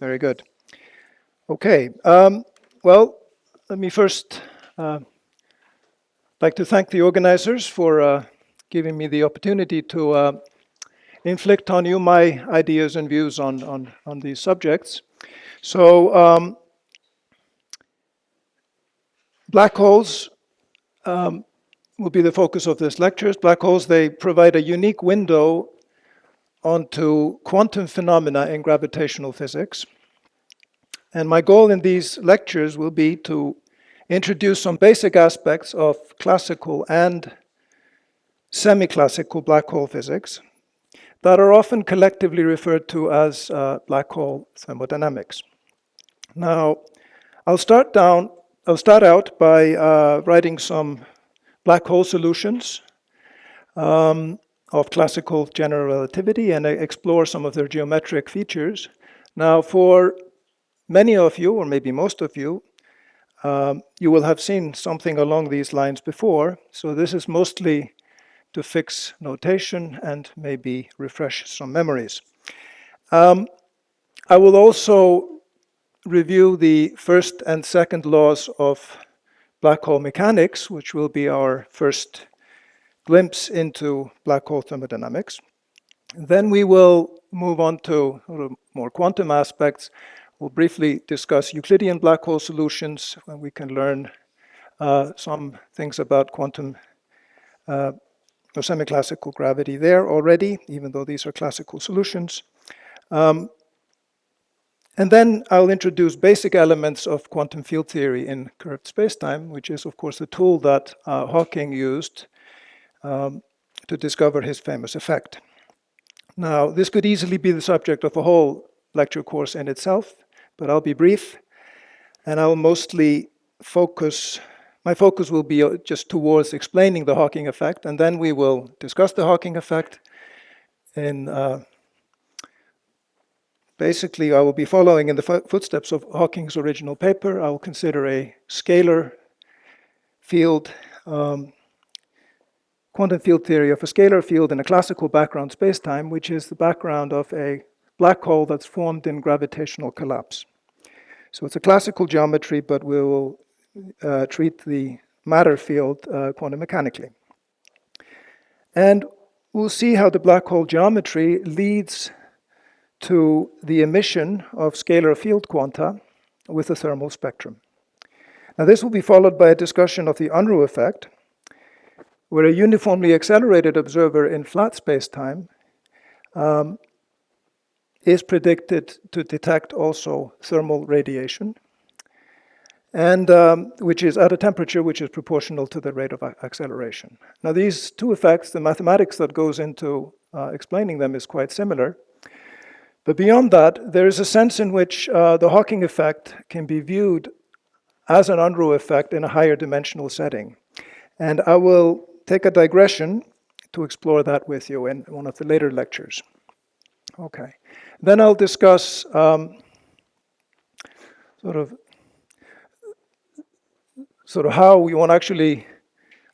Very good. Okay. Well, let me first like to thank the organizers for giving me the opportunity to inflict on you my ideas and views on these subjects. So, black holes will be the focus of this lecture. Black holes, they provide a unique window onto quantum phenomena in gravitational physics. And my goal in these lectures will be to introduce some basic aspects of classical and semi-classical black hole physics that are often collectively referred to as black hole thermodynamics. Now, I'll start out by writing some black hole solutions of classical general relativity and explore some of their geometric features. Now, for many of you, or maybe most of you, you will have seen something along these lines before. So this is mostly to fix notation and maybe refresh some memories. I will also review the first and second laws of black hole mechanics, which will be our first glimpse into black hole thermodynamics. Then we will move on to more quantum aspects. We'll briefly discuss Euclidean black hole solutions, and we can learn some things about quantum or semi-classical gravity there already, even though these are classical solutions. And then I'll introduce basic elements of quantum field theory in curved spacetime, which is, of course, the tool that Hawking used to discover his famous effect. Now, this could easily be the subject of a whole lecture course in itself, but I'll be brief, and I'll mostly my focus will be just towards explaining the Hawking effect, and then we will discuss the Hawking effect. And basically, I will be following in the footsteps of Hawking's original paper. I will consider a scalar field, quantum field theory of a scalar field in a classical background spacetime, which is the background of a black hole that's formed in gravitational collapse. So it's a classical geometry, but we will treat the matter field quantum mechanically. And we'll see how the black hole geometry leads to the emission of scalar field quanta with a thermal spectrum. Now, this will be followed by a discussion of the Unruh effect, where a uniformly accelerated observer in flat spacetime is predicted to detect also thermal radiation, and which is at a temperature which is proportional to the rate of acceleration. Now, these two effects, the mathematics that goes into explaining them is quite similar. But beyond that, there is a sense in which the Hawking effect can be viewed as an Unruh effect in a higher dimensional setting. And I will take a digression to explore that with you in one of the later lectures. Okay. Then I'll discuss sort of how we want to actually,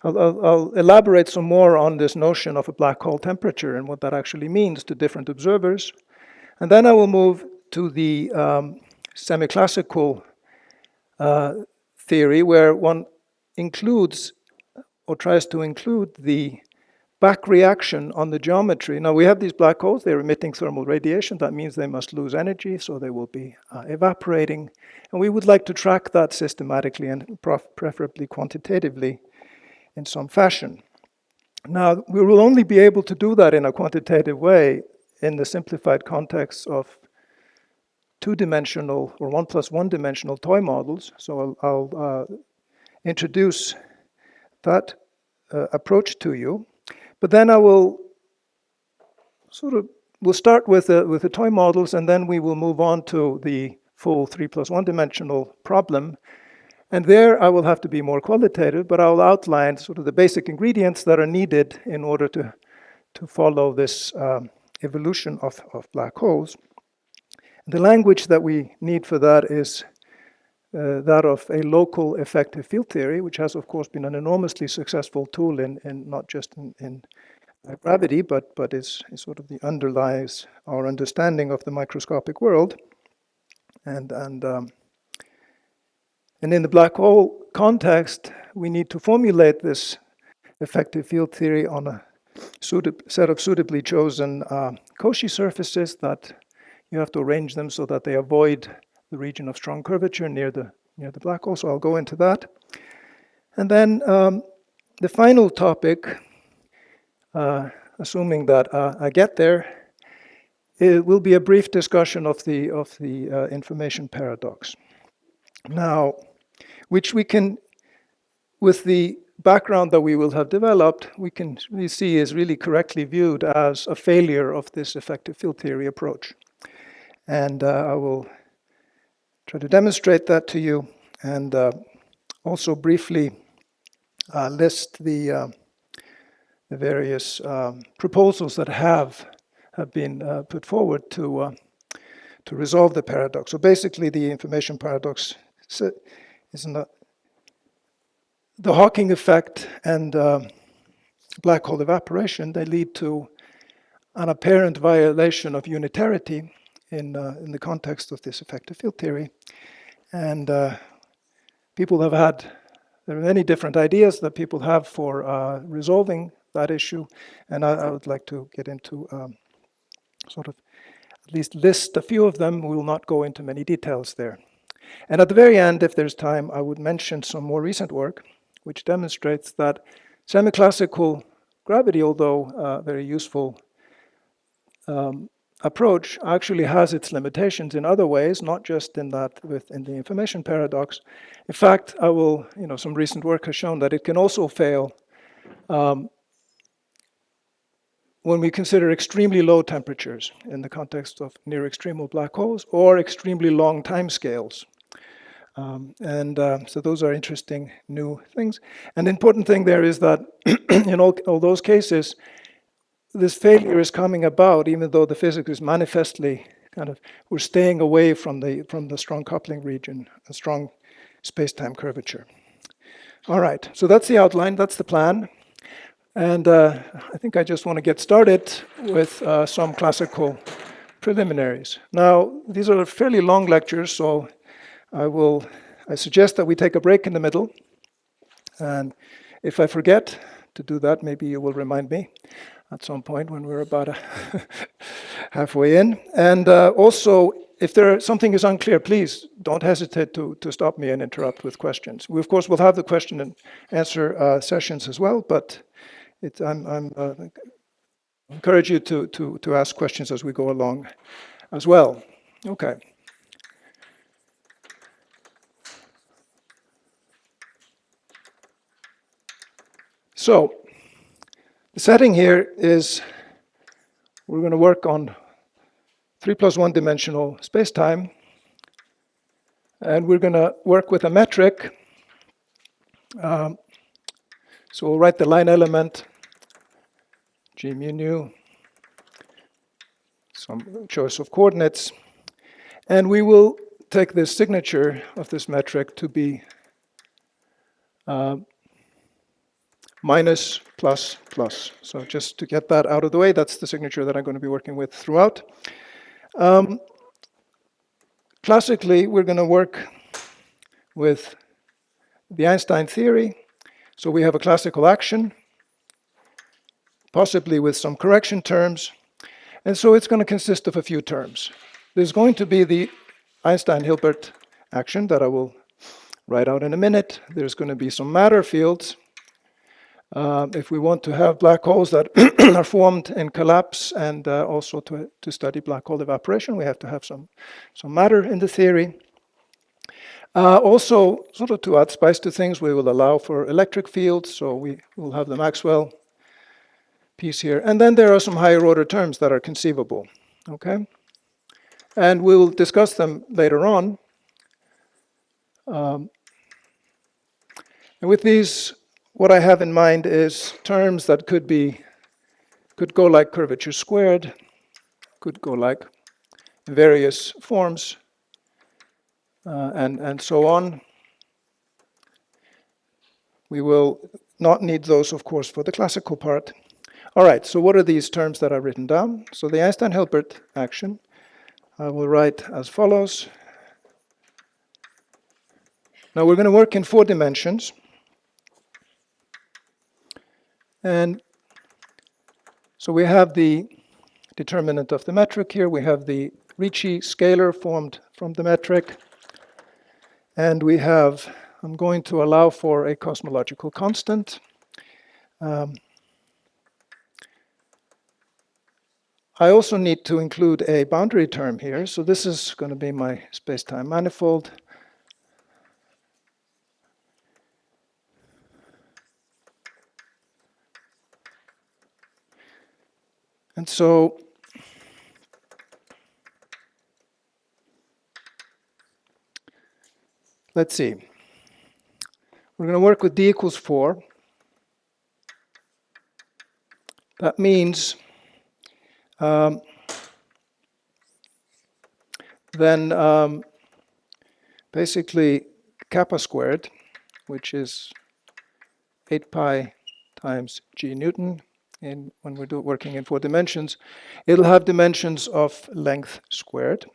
I'll elaborate some more on this notion of a black hole temperature and what that actually means to different observers. And then I will move to the semi-classical theory, where one includes or tries to include the back reaction on the geometry. Now, we have these black holes, they're emitting thermal radiation. That means they must lose energy, so they will be evaporating. And we would like to track that systematically and preferably quantitatively in some fashion. Now, we will only be able to do that in a quantitative way in the simplified context of two-dimensional or 1 + 1 dimensional toy models. So I'll introduce that approach to you. But then I will we'll start with the toy models, and then we will move on to the full 3 + 1 dimensional problem. And there I will have to be more qualitative, but I'll outline sort of the basic ingredients that are needed in order to follow this evolution of black holes. The language that we need for that is that of a local effective field theory, which has, of course, been an enormously successful tool in not just in gravity, but is sort of the underlies our understanding of the microscopic world. And in the black hole context, we need to formulate this effective field theory on a set of suitably chosen Cauchy surfaces that you have to arrange them so that they avoid the region of strong curvature near the black hole. So I'll go into that. And then the final topic, assuming that I get there, it will be a brief discussion of the information paradox. Now, which we can, with the background that we will have developed, we see is really correctly viewed as a failure of this effective field theory approach. And I will try to demonstrate that to you, and also briefly list the various proposals that have been put forward to resolve the paradox. So basically, the information paradox is the Hawking effect and black hole evaporation. They lead to an apparent violation of unitarity in the context of this effective field theory. And there are many different ideas that people have for resolving that issue, and I would like to get into sort of at least list a few of them. We will not go into many details there. And at the very end, if there's time, I would mention some more recent work which demonstrates that semi-classical gravity, although a very useful approach, actually has its limitations in other ways, not just in that within the information paradox. In fact, some recent work has shown that it can also fail when we consider extremely low temperatures in the context of near extremal black holes or extremely long timescales. So those are interesting new things. And the important thing there is that in all those cases, this failure is coming about even though the physics is manifestly we're staying away from the strong coupling region, a strong space-time curvature. All right, so that's the outline, that's the plan. And I think I just want to get started with some classical preliminaries. Now, these are fairly long lectures, so I suggest that we take a break in the middle. And if I forget to do that, maybe you will remind me at some point when we're about halfway in. And also, if something is unclear, please don't hesitate to stop me and interrupt with questions. We, of course, will have the question and answer sessions as well, but I encourage you to ask questions as we go along as well. Okay. So, the setting here is we're going to work on 3+1 dimensional space-time, and we're going to work with a metric. So we'll write the line element, g mu nu, some choice of coordinates, and we will take this signature of this metric to be minus, plus, plus. So just to get that out of the way, that's the signature that I'm going to be working with throughout. Classically, we're going to work with the Einstein theory. So we have a classical action, possibly with some correction terms. And so it's going to consist of a few terms. There's going to be the Einstein-Hilbert action that I will write out in a minute. There's going to be some matter fields. If we want to have black holes that are formed in collapse and also to study black hole evaporation, we have to have some matter in the theory. Also, sort of to add spice to things, we will allow for electric fields, so we will have the Maxwell piece here. And then there are some higher order terms that are conceivable, okay? And we'll discuss them later on. And with these, what I have in mind is terms that could go like curvature squared, could go like various forms, and so on. We will not need those, of course, for the classical part. All right, so what are these terms that are written down? So the Einstein-Hilbert action, I will write as follows. Now we're going to work in 4 dimensions. And so we have the determinant of the metric here. We have the Ricci scalar formed from the metric. And we have, I'm going to allow for a cosmological constant. I also need to include a boundary term here. So this is going to be my space-time manifold. And so let's see. We're going to work with d equals 4. That means then basically kappa squared, which is 8 pi times g Newton, when we're working in 4 dimensions, it'll have dimensions of length squared.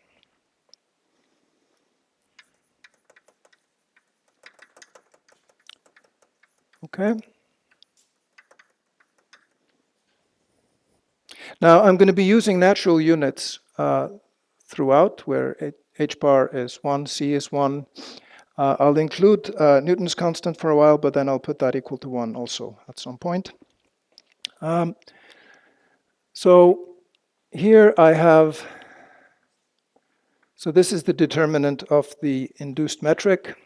Okay. Now I'm going to be using natural units throughout, where h bar is 1, c is 1. I'll include Newton's constant for a while, but then I'll put that equal to 1 also at some point. So here I have, so this is the determinant of the induced metric.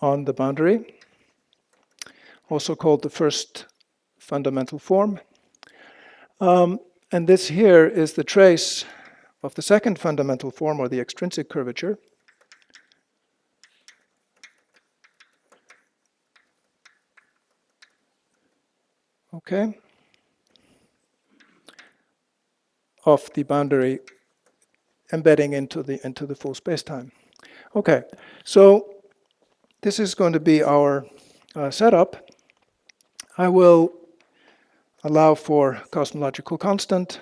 On the boundary, also called the first fundamental form. And this here is the trace of the second fundamental form, or the extrinsic curvature. Okay. Of the boundary embedding into the full space-time. Okay, so this is going to be our setup. I will allow for cosmological constant.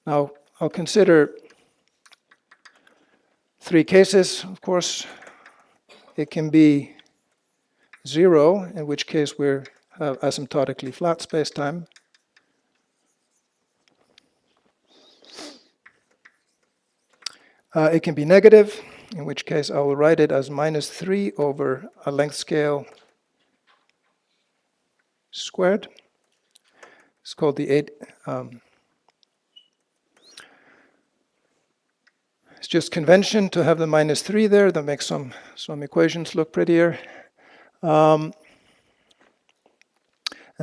Now, I'll consider 3 cases. Of course, it can be 0, in which case we're asymptotically flat space-time. It can be negative, in which case I will write it as -3 over a length scale squared. It's called the 8. It's just convention to have the -3 there. That makes some equations look prettier. And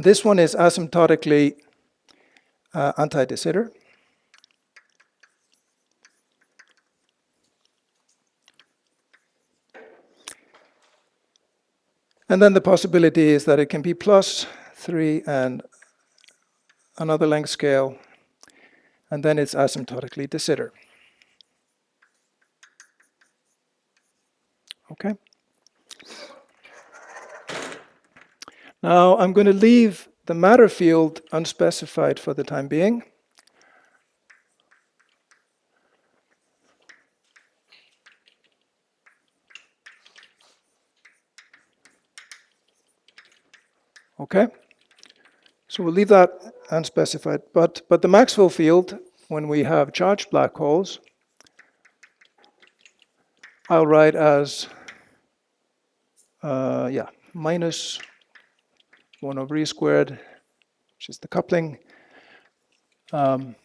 this one is asymptotically anti-de Sitter. And then the possibility is that it can be +3 and another length scale, and then it's asymptotically de Sitter. Okay. Now I'm going to leave the matter field unspecified for the time being. Okay. So we'll leave that unspecified. But the Maxwell field, when we have charged black holes, I'll write as minus 1 over e squared, which is the coupling. And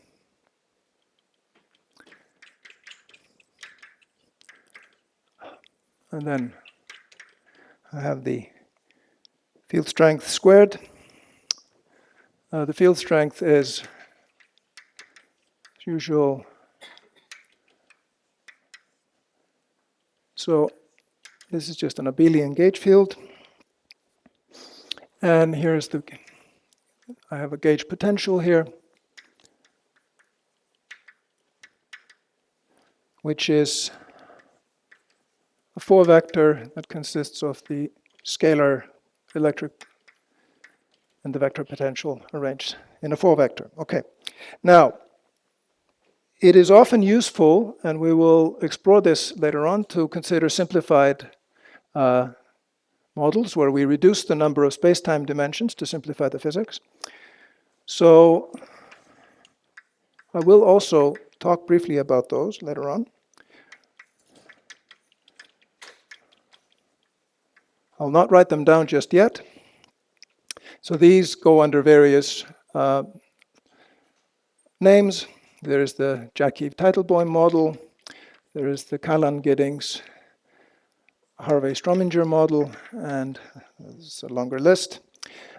then I have the field strength squared. The field strength is, as usual, so this is just an abelian gauge field. And here's I have a gauge potential here, which is a 4-vector that consists of the scalar electric and the vector potential arranged in a 4-vector. Okay. Now, it is often useful, and we will explore this later on, to consider simplified models where we reduce the number of space-time dimensions to simplify the physics. So I will also talk briefly about those later on. I'll not write them down just yet. So these go under various names. There is the Jackie-Teitelbaum model. There is the Callan-Giddings Harvey-Strominger model, and it's a longer list.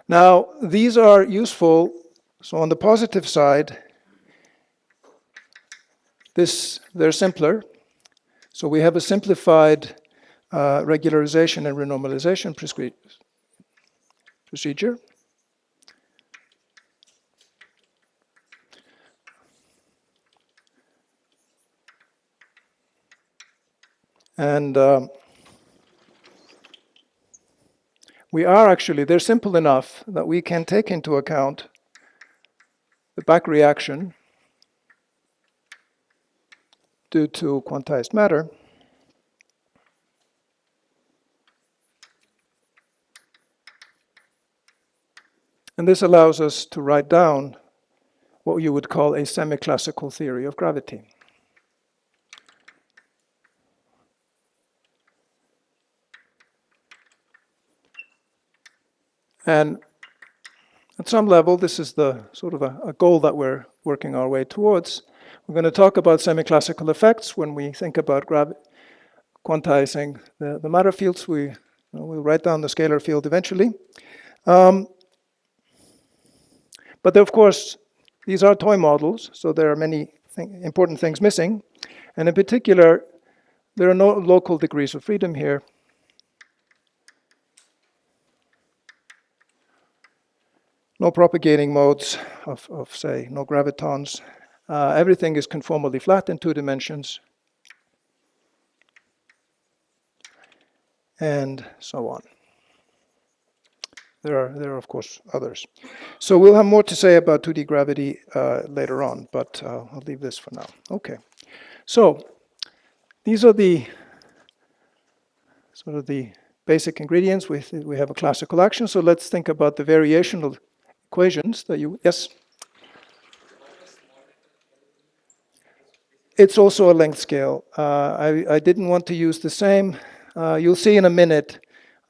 Now, these are useful. So on the positive side, they're simpler. So we have a simplified regularization and renormalization procedure. And they're simple enough that we can take into account the back reaction due to quantized matter. And this allows us to write down what you would call a semi-classical theory of gravity. And at some level, this is the sort of a goal that we're working our way towards. We're going to talk about semi-classical effects when we think about quantizing the matter fields. We'll write down the scalar field eventually. But of course, these are toy models, so there are many important things missing. And in particular, there are no local degrees of freedom here. No propagating modes of say, no gravitons. Everything is conformally flat in 2 dimensions. And so on. There are, of course, others. So we'll have more to say about 2D gravity later on, but I'll leave this for now. Okay. So these are the sort of the basic ingredients. We have a classical action, so let's think about the variational equations that yes? It's also a length scale. I didn't want to use the same. You'll see in a minute,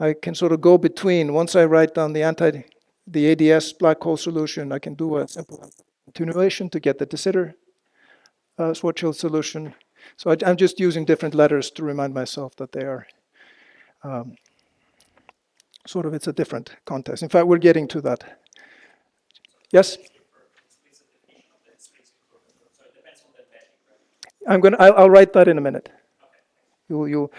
I can sort of go between. Once I write down the ADS black hole solution, I can do a simple continuation to get the de Sitter Schwarzschild solution. So I'm just using different letters to remind myself that they are it's a different context. In fact, we're getting to that. Yes? I'll write that in a minute. You'll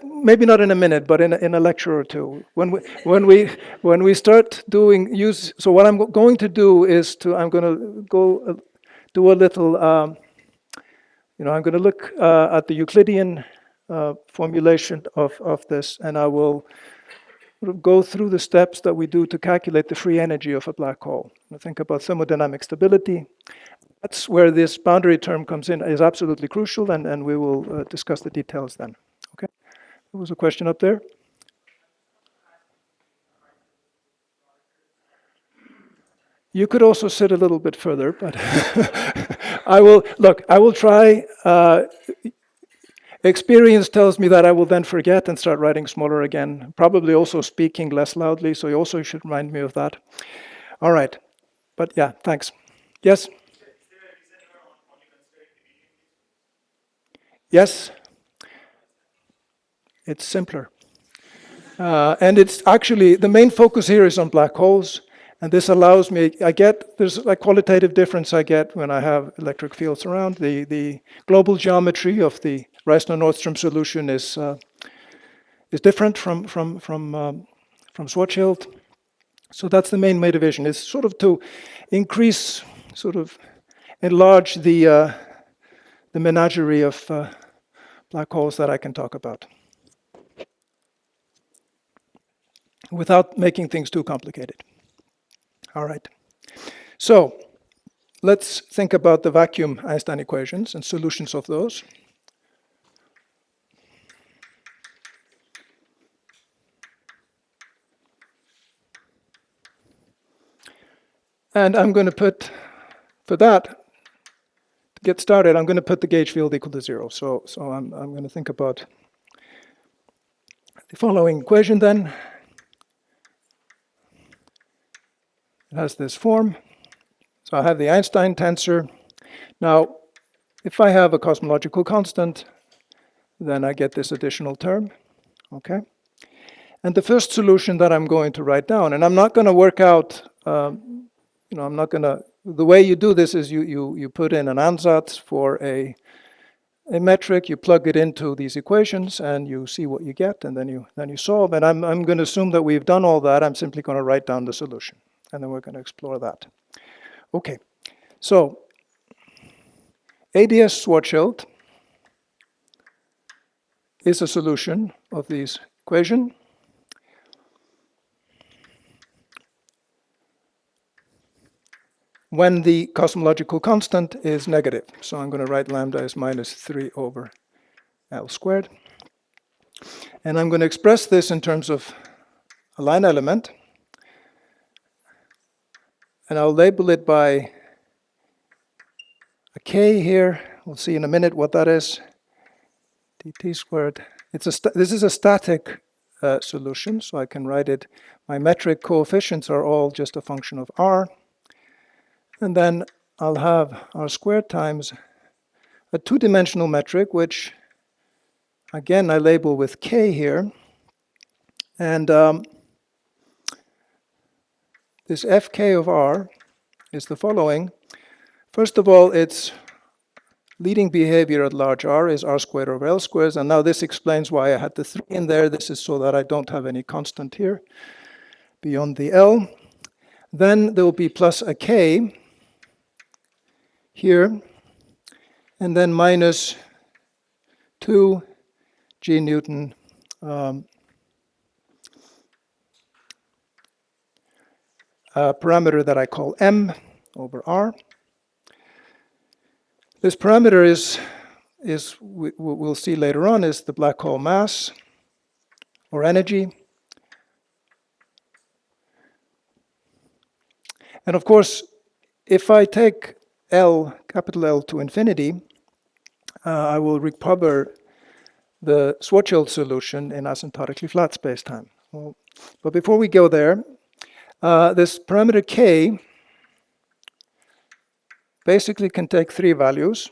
maybe not in a minute, but in a lecture or two. When we start doing use. So what I'm going to do is I'm going to go do a little. I'm going to look at the Euclidean formulation of this, and I will sort of go through the steps that we do to calculate the free energy of a black hole. I think about thermodynamic stability. That's where this boundary term comes in, is absolutely crucial, and we will discuss the details then. Okay? There was a question up there. You could also sit a little bit further, but I will try. Experience tells me that I will then forget and start writing smaller again, probably also speaking less loudly, so you also should remind me of that. All right. But yeah, thanks. Yes? Yes? It's simpler. And it's actually, the main focus here is on black holes, and this allows me, there's a qualitative difference I get when I have electric fields around. The global geometry of the Reissner-Nordström solution is different from Schwarzschild. So that's the main motivation, is sort of to enlarge the menagerie of black holes that I can talk about, without making things too complicated. All right. So let's think about the vacuum Einstein equations and solutions of those. And I'm going to put, for that, to get started, I'm going to put the gauge field equal to 0. So I'm going to think about the following equation then. It has this form. So I have the Einstein tensor. Now, if I have a cosmological constant, then I get this additional term, okay? And the first solution that I'm going to write down, and I'm not going to work out, I'm not going to, the way you do this is you put in an ansatz for a metric, you plug it into these equations, and you see what you get, and then you solve. And I'm going to assume that we've done all that. I'm simply going to write down the solution, and then we're going to explore that. Okay, so ADS Schwarzschild is a solution of this equation. When the cosmological constant is negative. So I'm going to write lambda as minus 3 over L squared. And I'm going to express this in terms of a line element. And I'll label it by a k here. We'll see in a minute what that is. dt squared. This is a static solution, so I can write it. My metric coefficients are all just a function of r. And then I'll have r squared times a two-dimensional metric, which, again, I label with k here. And this fk of r is the following. First of all, its leading behavior at large r is r squared over L squares. And now this explains why I had the 3 in there. This is so that I don't have any constant here beyond the L. Then there will be plus a k here, and then minus 2 g Newton a parameter that I call m over r. This parameter we'll see later on, is the black hole mass or energy. And of course, if I take L, capital L to infinity, I will recover the Schwarzschild solution in asymptotically flat spacetime. Well, but before we go there, this parameter k basically can take 3 values.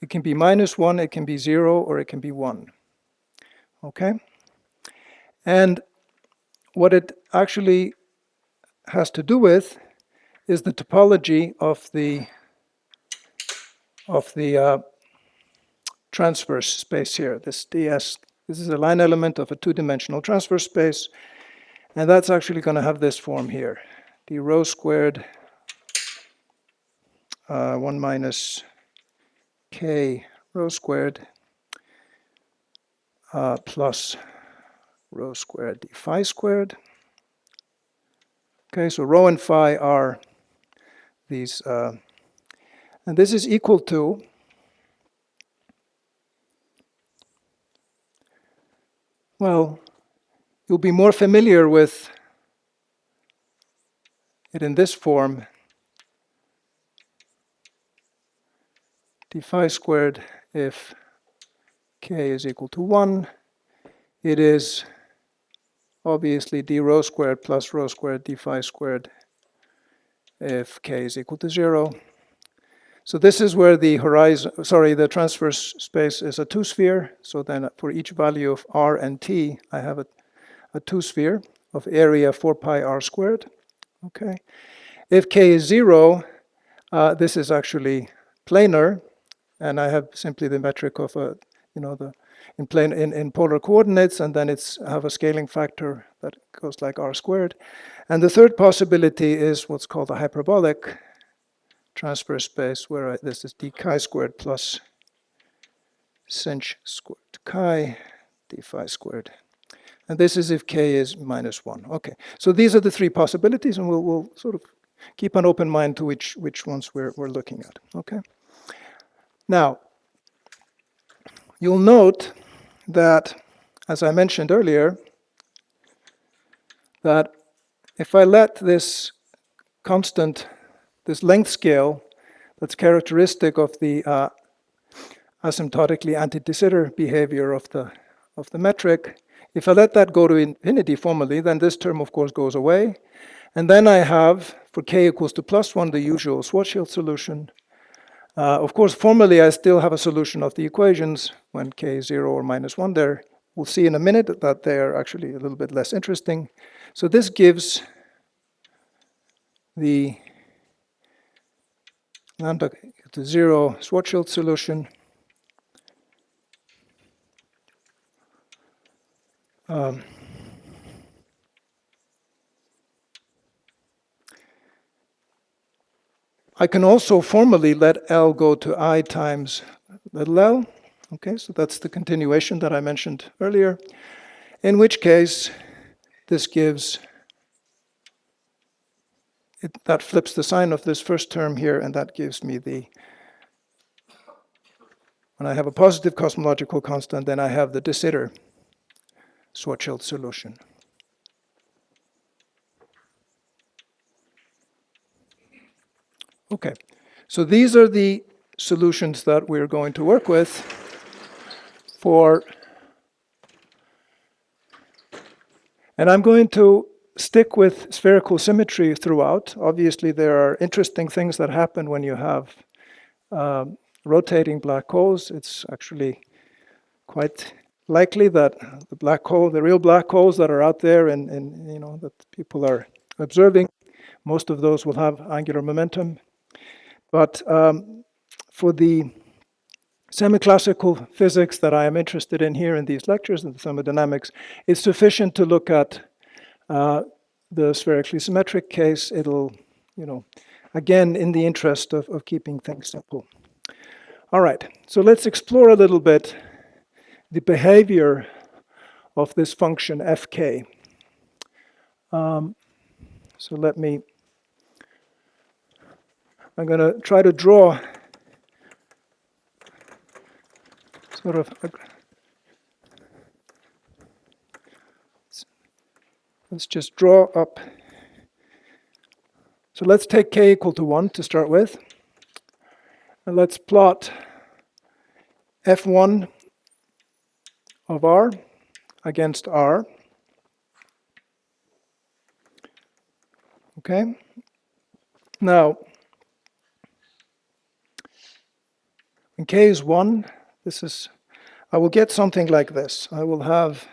It can be -1, it can be 0, or it can be 1. Okay? And what it actually has to do with is the topology of the transverse space here. This ds, this is a line element of a two-dimensional transverse space, and that's actually going to have this form here: d rho squared 1 minus k rho squared plus rho squared d phi squared. Okay, so rho and phi are these, and this is equal to well, you'll be more familiar with it in this form: d phi squared if k is equal to 1. It is obviously d rho squared plus rho squared d phi squared if k is equal to 0. So this is where the the transverse space is a two-sphere. So then for each value of r and t, I have a two-sphere of area 4 pi r squared. Okay. If k is 0, this is actually planar, and I have simply the metric of in polar coordinates, and then it's have a scaling factor that goes like r squared. And the third possibility is what's called a hyperbolic transverse space, where this is d chi squared plus sinh squared chi d phi squared. And this is if k is -1. Okay, so these are the 3 possibilities, and we'll sort of keep an open mind to which ones we're looking at. Okay. Now, you'll note that, as I mentioned earlier, that if I let this constant, this length scale that's characteristic of the asymptotically anti-de Sitter behavior of the metric, if I let that go to infinity formally, then this term, of course, goes away. And then I have, for k equals to +1, the usual Schwarzschild solution. Of course, formally, I still have a solution of the equations when k is 0 or -1 there. We'll see in a minute that they are actually a little bit less interesting. So this gives the lambda to 0 Schwarzschild solution. I can also formally let L go to I times little l. Okay, so that's the continuation that I mentioned earlier. In which case, this gives, that flips the sign of this first term here, and that gives me when I have a positive cosmological constant, then I have the de Sitter Schwarzschild solution. Okay, so these are the solutions that we're going to work with for, and I'm going to stick with spherical symmetry throughout. Obviously, there are interesting things that happen when you have rotating black holes. It's actually quite likely that the real black holes that are out there and that people are observing, most of those will have angular momentum. But for the semi-classical physics that I am interested in here in these lectures, in the thermodynamics, it's sufficient to look at the spherically symmetric case. It'll, again, in the interest of keeping things simple. All right, so let's explore a little bit the behavior of this function fk. So I'm going to try to draw sort of let's just draw up. So let's take k equal to 1 to start with. And let's plot f1 of r against r. Okay. Now, when k is 1, I will get something like this. I will have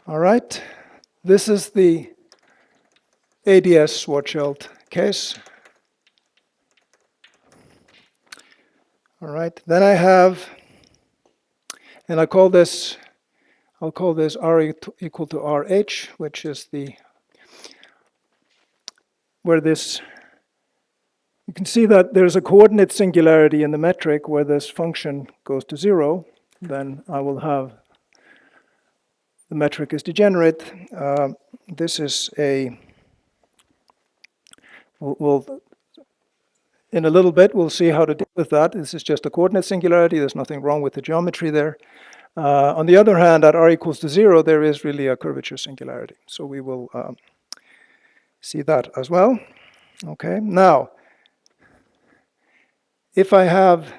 all right, this is the ADS Schwarzschild case. All right, then I have, and I'll call this R equal to RH, which is where this, you can see that there's a coordinate singularity in the metric where this function goes to 0. Then I will have, the metric is degenerate. This is we'll in a little bit, we'll see how to deal with that. This is just a coordinate singularity. There's nothing wrong with the geometry there. On the other hand, at r equals to 0, there is really a curvature singularity. So we will see that as well. Okay, now, if I have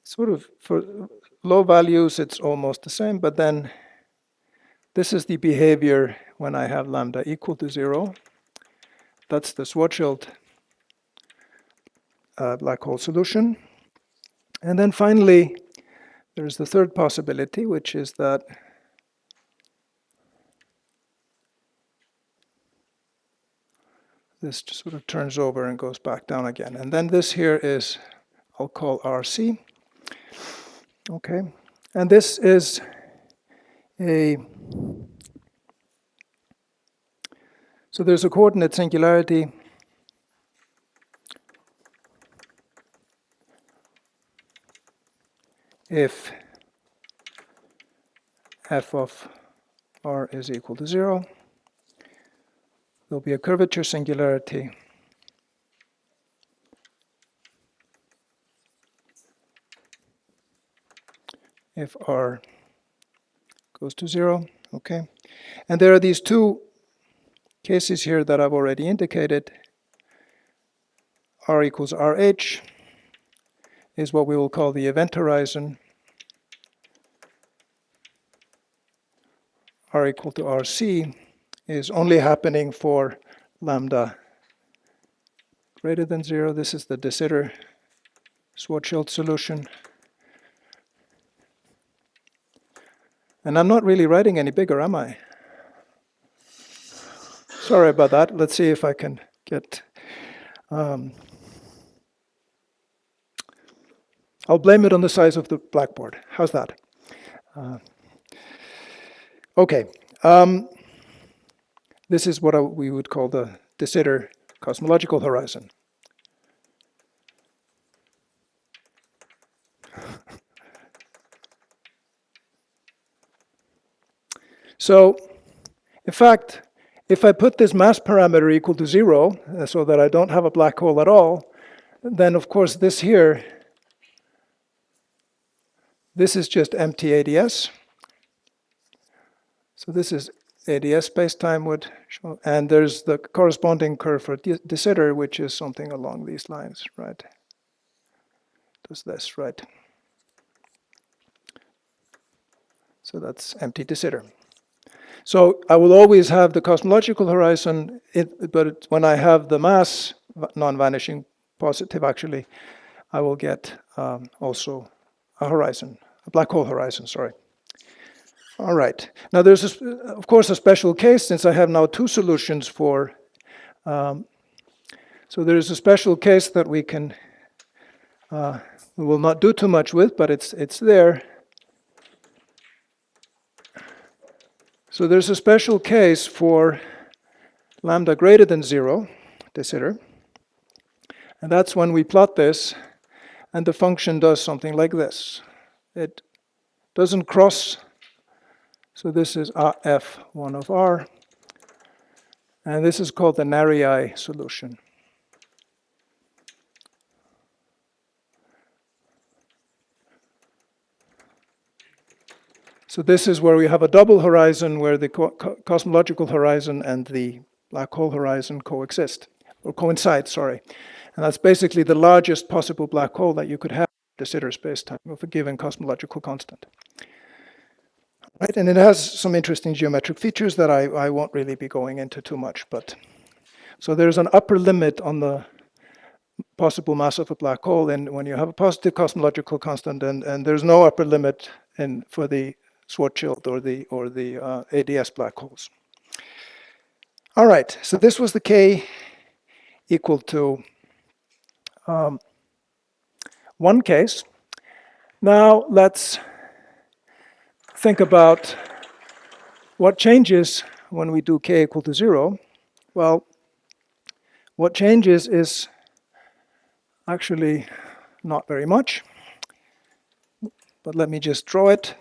sort of, for low values, it's almost the same, but then this is the behavior when I have lambda equal to 0. That's the Schwarzschild black hole solution. And then finally, there's the third possibility, which is that this sort of turns over and goes back down again. And then this here is, I'll call RC. Okay, and this is so there's a coordinate singularity. If f of R is equal to 0. There'll be a curvature singularity if R goes to 0. Okay. And there are these two cases here that I've already indicated. R equals RH is what we will call the event horizon. R equal to RC is only happening for lambda greater than 0. This is the de Sitter Schwarzschild solution. And I'm not really writing any bigger, am I? Sorry about that. Let's see if I can get... I'll blame it on the size of the blackboard. How's that? Okay. This is what we would call the de Sitter cosmological horizon. So, in fact, if I put this mass parameter equal to 0, so that I don't have a black hole at all, then of course this here, this is just empty ADS. So this is ADS spacetime would show, and there's the corresponding curve for de Sitter, which is something along these lines, right? Does this, right? So that's empty de Sitter. So I will always have the cosmological horizon, but when I have the mass non-vanishing positive, actually, I will get also a horizon, a black hole horizon, sorry. All right. Now there's, of course, a special case since I have now two solutions for, so there's a special case that we can, we will not do too much with, but it's there. So there's a special case for lambda greater than 0, de Sitter. And that's when we plot this, and the function does something like this. It doesn't cross, so this is f1 of r, and this is called the Narii solution. So this is where we have a double horizon where the cosmological horizon and the black hole horizon coexist, or coincide, sorry. And that's basically the largest possible black hole that you could have in de Sitter spacetime of a given cosmological constant. Right, and it has some interesting geometric features that I won't really be going into too much, but so there's an upper limit on the possible mass of a black hole, and when you have a positive cosmological constant, and there's no upper limit for the Schwarzschild or the ADS black holes. All right, so this was the K equal to 1 case. Now let's think about what changes when we do K equal to 0. Well, what changes is actually not very much, but let me just draw it.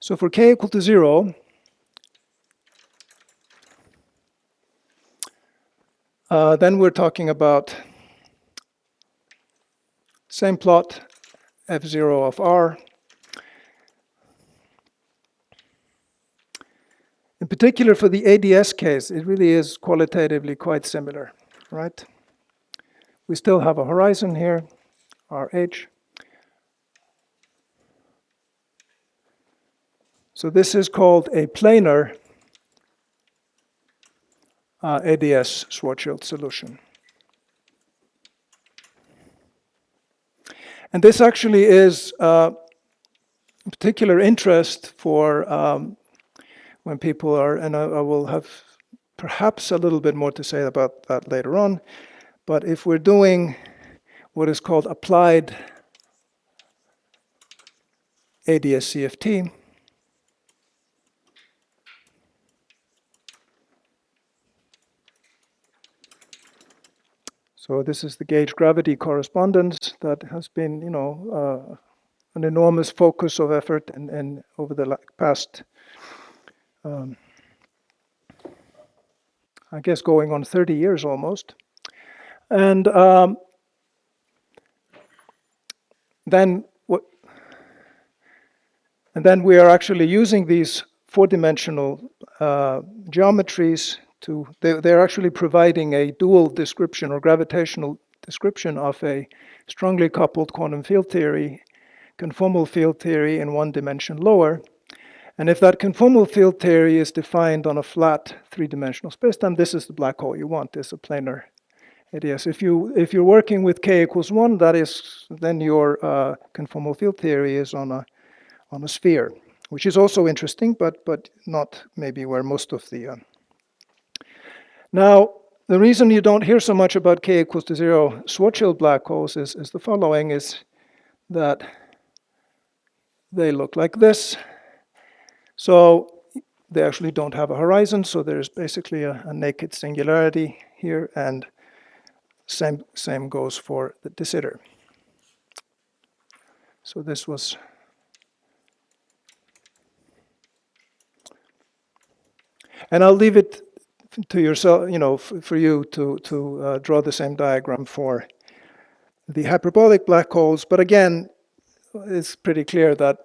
So for K equal to 0, then we're talking about same plot, f0 of r. In particular, for the ADS case, it really is qualitatively quite similar, right? We still have a horizon here, RH. So this is called a planar ADS Schwarzschild solution. And this actually is particular interest for when people are, and I will have perhaps a little bit more to say about that later on, but if we're doing what is called applied ADS CFT, so this is the gauge gravity correspondence that has been, an enormous focus of effort and over the past, I guess, going on 30 years almost. And then we are actually using these four-dimensional geometries to, they're actually providing a dual description or gravitational description of a strongly coupled quantum field theory, conformal field theory in one dimension lower. And if that conformal field theory is defined on a flat three-dimensional spacetime, this is the black hole you want, is a planar ADS. If you're working with k equals 1, that is, then your conformal field theory is on a sphere, which is also interesting, but not maybe where most of the... Now, the reason you don't hear so much about k equals to 0 Schwarzschild black holes is the following, is that they look like this. So they actually don't have a horizon, so there's basically a naked singularity here, and same goes for the de Sitter. So this was... And I'll leave it to yourself, for you to draw the same diagram for the hyperbolic black holes. But again, it's pretty clear that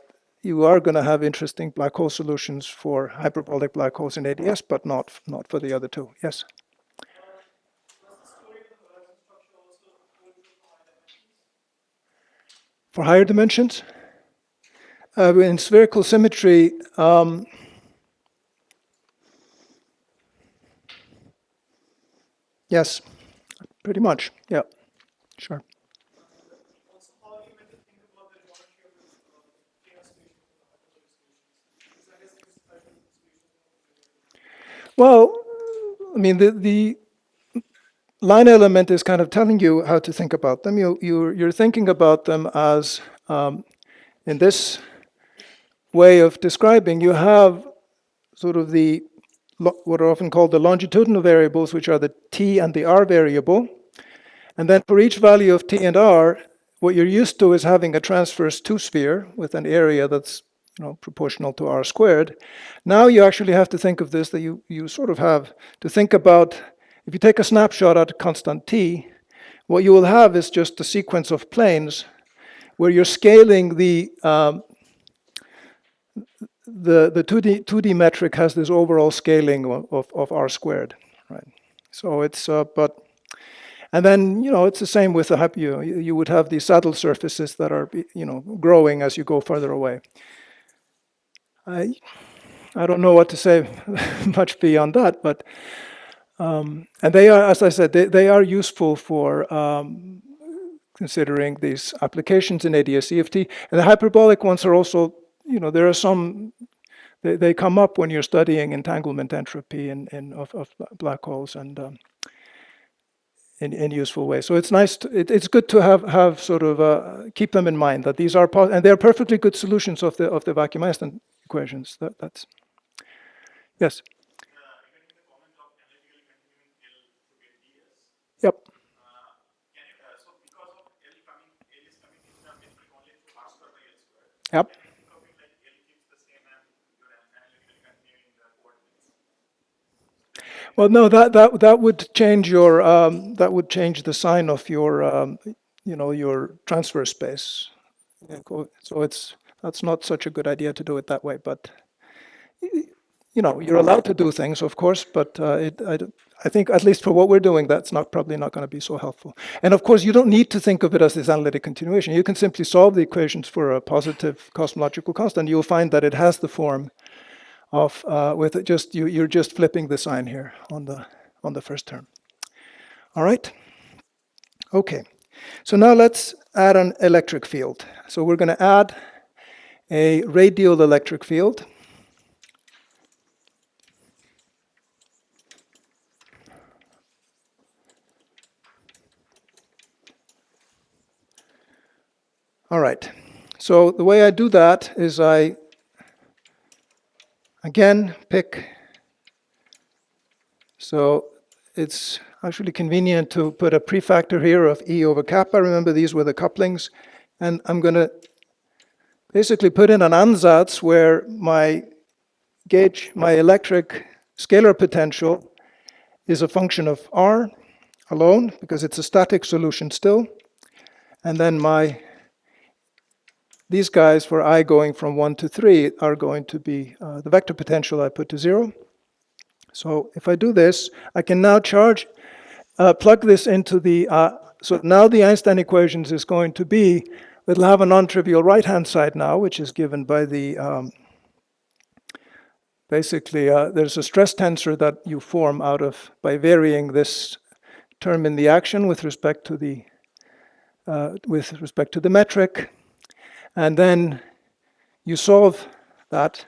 you are going to have interesting black hole solutions for hyperbolic black holes in ADS, but not for the other two. Yes? For higher dimensions? In spherical symmetry, yes, pretty much. Yeah, sure. Well, I mean, the line element is kind of telling you how to think about them. You're thinking about them as, in this way of describing, you have sort of what are often called the longitudinal variables, which are the t and the r variable. And then for each value of t and r, what you're used to is having a transverse two-sphere with an area that's proportional to r squared. Now you actually have to think of this, that you sort of have to think about, if you take a snapshot at constant t, what you will have is just a sequence of planes where you're scaling the 2D metric has this overall scaling of r squared, right? So it's, and then, it's the same with the you would have these saddle surfaces that are, growing as you go further away. I don't know what to say much beyond that, but, and they are, as I said, they are useful for considering these applications in ADS-CFT. And the hyperbolic ones are also, there are some, they come up when you're studying entanglement entropy of black holes and in useful ways. So it's nice, it's good to have sort of, keep them in mind, that these are, and they're perfectly good solutions of the vacuum Einstein equations. That's, yes? Yep. Yep. Well, no, that would change your the sign of your your transfer space. So that's not such a good idea to do it that way. But you're allowed to do things, of course. But I think at least for what we're doing, that's probably not going to be so helpful. And of course, you don't need to think of it as this analytic continuation. You can simply solve the equations for a positive cosmological constant. You'll find that it has the form of with just you're just flipping the sign here on the first term. All right. Okay. So now let's add an electric field. So we're going to add a radial electric field. All right. So the way I do that is I again pick. So it's actually convenient to put a prefactor here of E over kappa. Remember, these were the couplings. And I'm going to basically put in an ansatz where my gauge, my electric scalar potential is a function of R alone, because it's a static solution still. And then these guys for I going from 1 to 3 are going to be the vector potential I put to 0. So if I do this, I can now plug this into the, so now the Einstein equations is going to be, it'll have a non-trivial right-hand side now, which is given by the, basically, there's a stress tensor that you form out of, by varying this term in the action with respect to the metric. And then you solve that.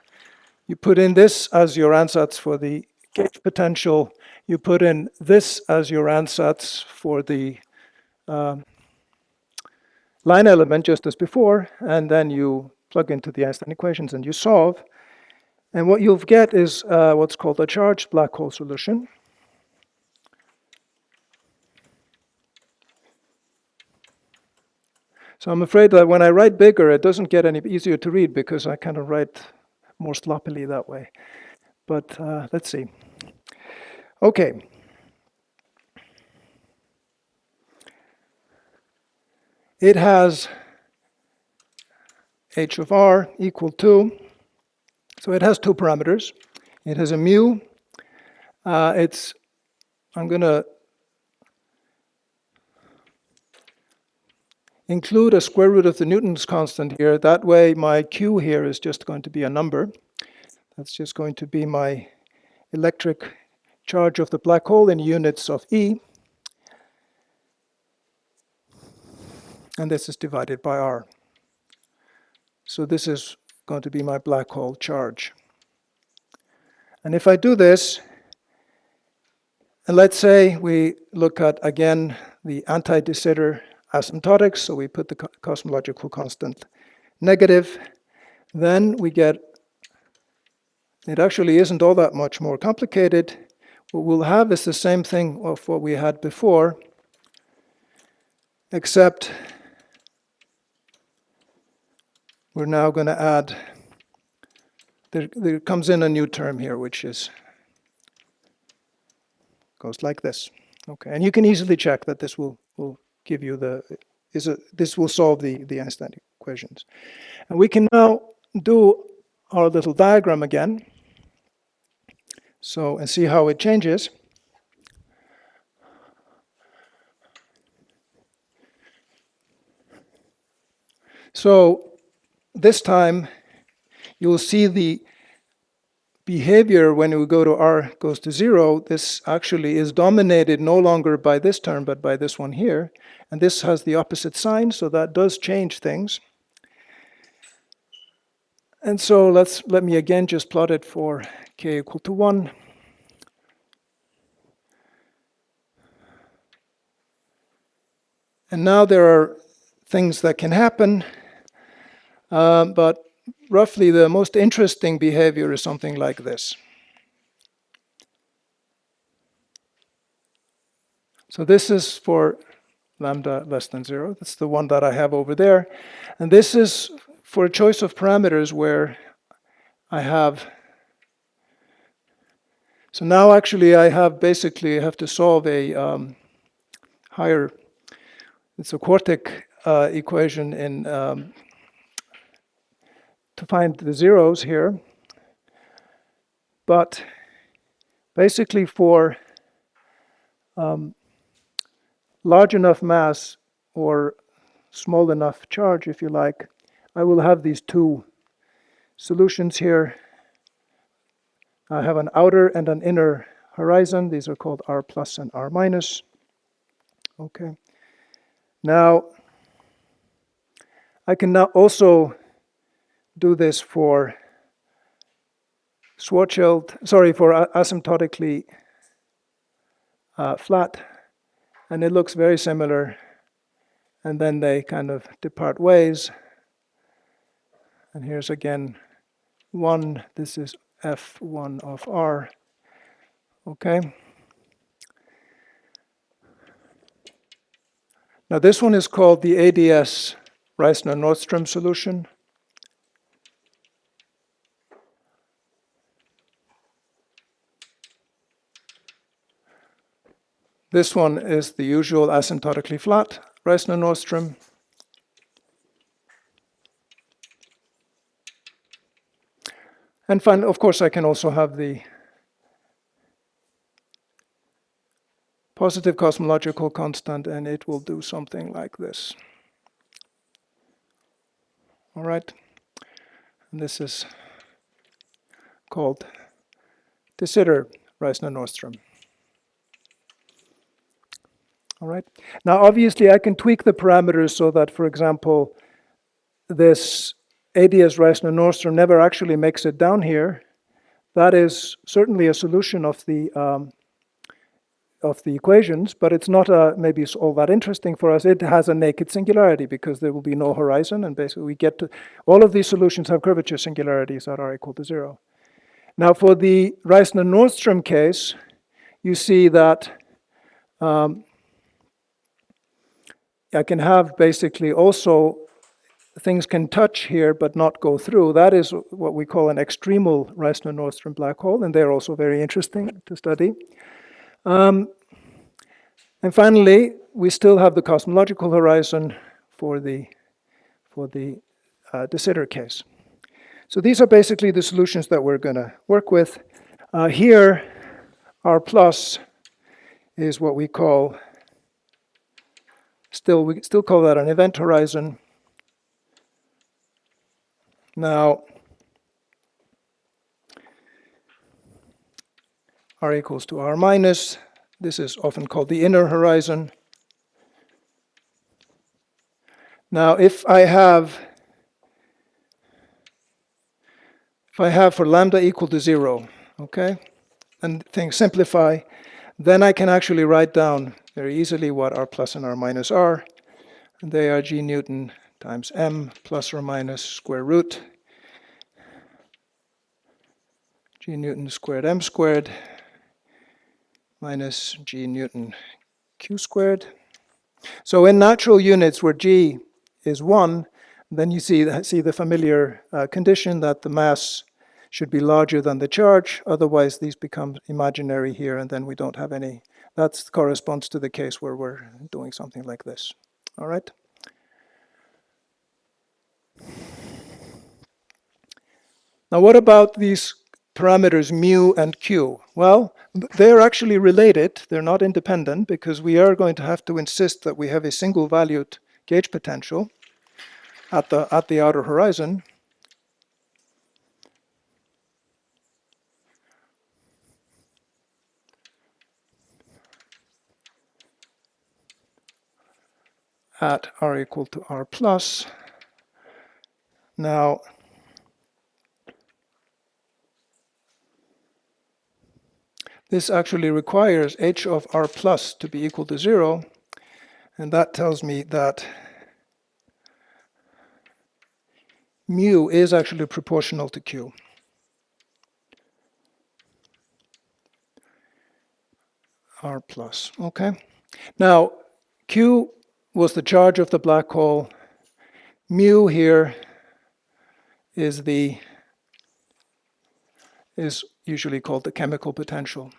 You put in this as your ansatz for the gauge potential. You put in this as your ansatz for the line element, just as before, and then you plug into the Einstein equations and you solve. And what you'll get is what's called a charged black hole solution. So I'm afraid that when I write bigger, it doesn't get any easier to read because I kind of write more sloppily that way. But let's see. Okay. It has h of r equal to, so it has two parameters. It has a mu. I'm going to include a square root of the Newton's constant here. That way my q here is just going to be a number. That's just going to be my electric charge of the black hole in units of E. And this is divided by R. So this is going to be my black hole charge. And if I do this, and let's say we look at, again, the anti-de Sitter asymptotics, so we put the cosmological constant negative, then we get, it actually isn't all that much more complicated. What we'll have is the same thing of what we had before, except we're now going to add, there comes in a new term here, which goes like this. Okay, and you can easily check that this will give you this will solve the Einstein equations. And we can now do our little diagram again. So, and see how it changes. So this time you'll see the behavior when we go to r goes to 0. This actually is dominated no longer by this term, but by this one here. And this has the opposite sign, so that does change things. And so let me again just plot it for k equal to 1. And now there are things that can happen, but roughly the most interesting behavior is something like this. So this is for lambda less than 0. That's the one that I have over there. And this is for a choice of parameters where I have, so now actually I have to solve a higher, it's a quartic equation in to find the zeros here. But basically for large enough mass or small enough charge, if you like, I will have these two solutions here. I have an outer and an inner horizon. These are called R plus and R minus. Okay. Now, I can now also do this for Schwarzschild, for asymptotically flat, and it looks very similar. And then they kind of depart ways. And here's again 1. This is F1 of R. Okay. Now this one is called the ADS Reissner-Nordström solution. This one is the usual asymptotically flat Reissner-Nordström. And finally, of course, I can also have the positive cosmological constant, and it will do something like this. All right. And this is called de Sitter Reissner-Nordström. All right. Now, obviously, I can tweak the parameters so that, for example, this ADS Reissner-Nordström never actually makes it down here. That is certainly a solution of the equations, but it's not maybe all that interesting for us. It has a naked singularity because there will be no horizon, and basically we get to all of these solutions have curvature singularities that are equal to 0. Now, for the Reissner-Nordström case, you see that I can have basically also things can touch here but not go through. That is what we call an extremal Reissner-Nordström black hole, and they're also very interesting to study. And finally, we still have the cosmological horizon for the de Sitter case. So these are basically the solutions that we're going to work with. Here, R plus is what we call we still call that an event horizon. Now, R equals to R minus. This is often called the inner horizon. Now, if I have for lambda equal to 0, okay, and things simplify, then I can actually write down very easily what R plus and R minus are. And they are G Newton times M plus or minus square root G Newton squared M squared minus G Newton Q squared. So in natural units where G is 1, then you see the familiar condition that the mass should be larger than the charge. Otherwise, these become imaginary here, and then we don't have any. That corresponds to the case where we're doing something like this. All right? Now, what about these parameters mu and q? Well, they're actually related. They're not independent because we are going to have to insist that we have a single valued gauge potential at the outer horizon. At R equal to R plus. Now, this actually requires h of R plus to be equal to 0, and that tells me that mu is actually proportional to q. R plus, okay? Now, q was the charge of the black hole. Mu here is usually called the chemical potential.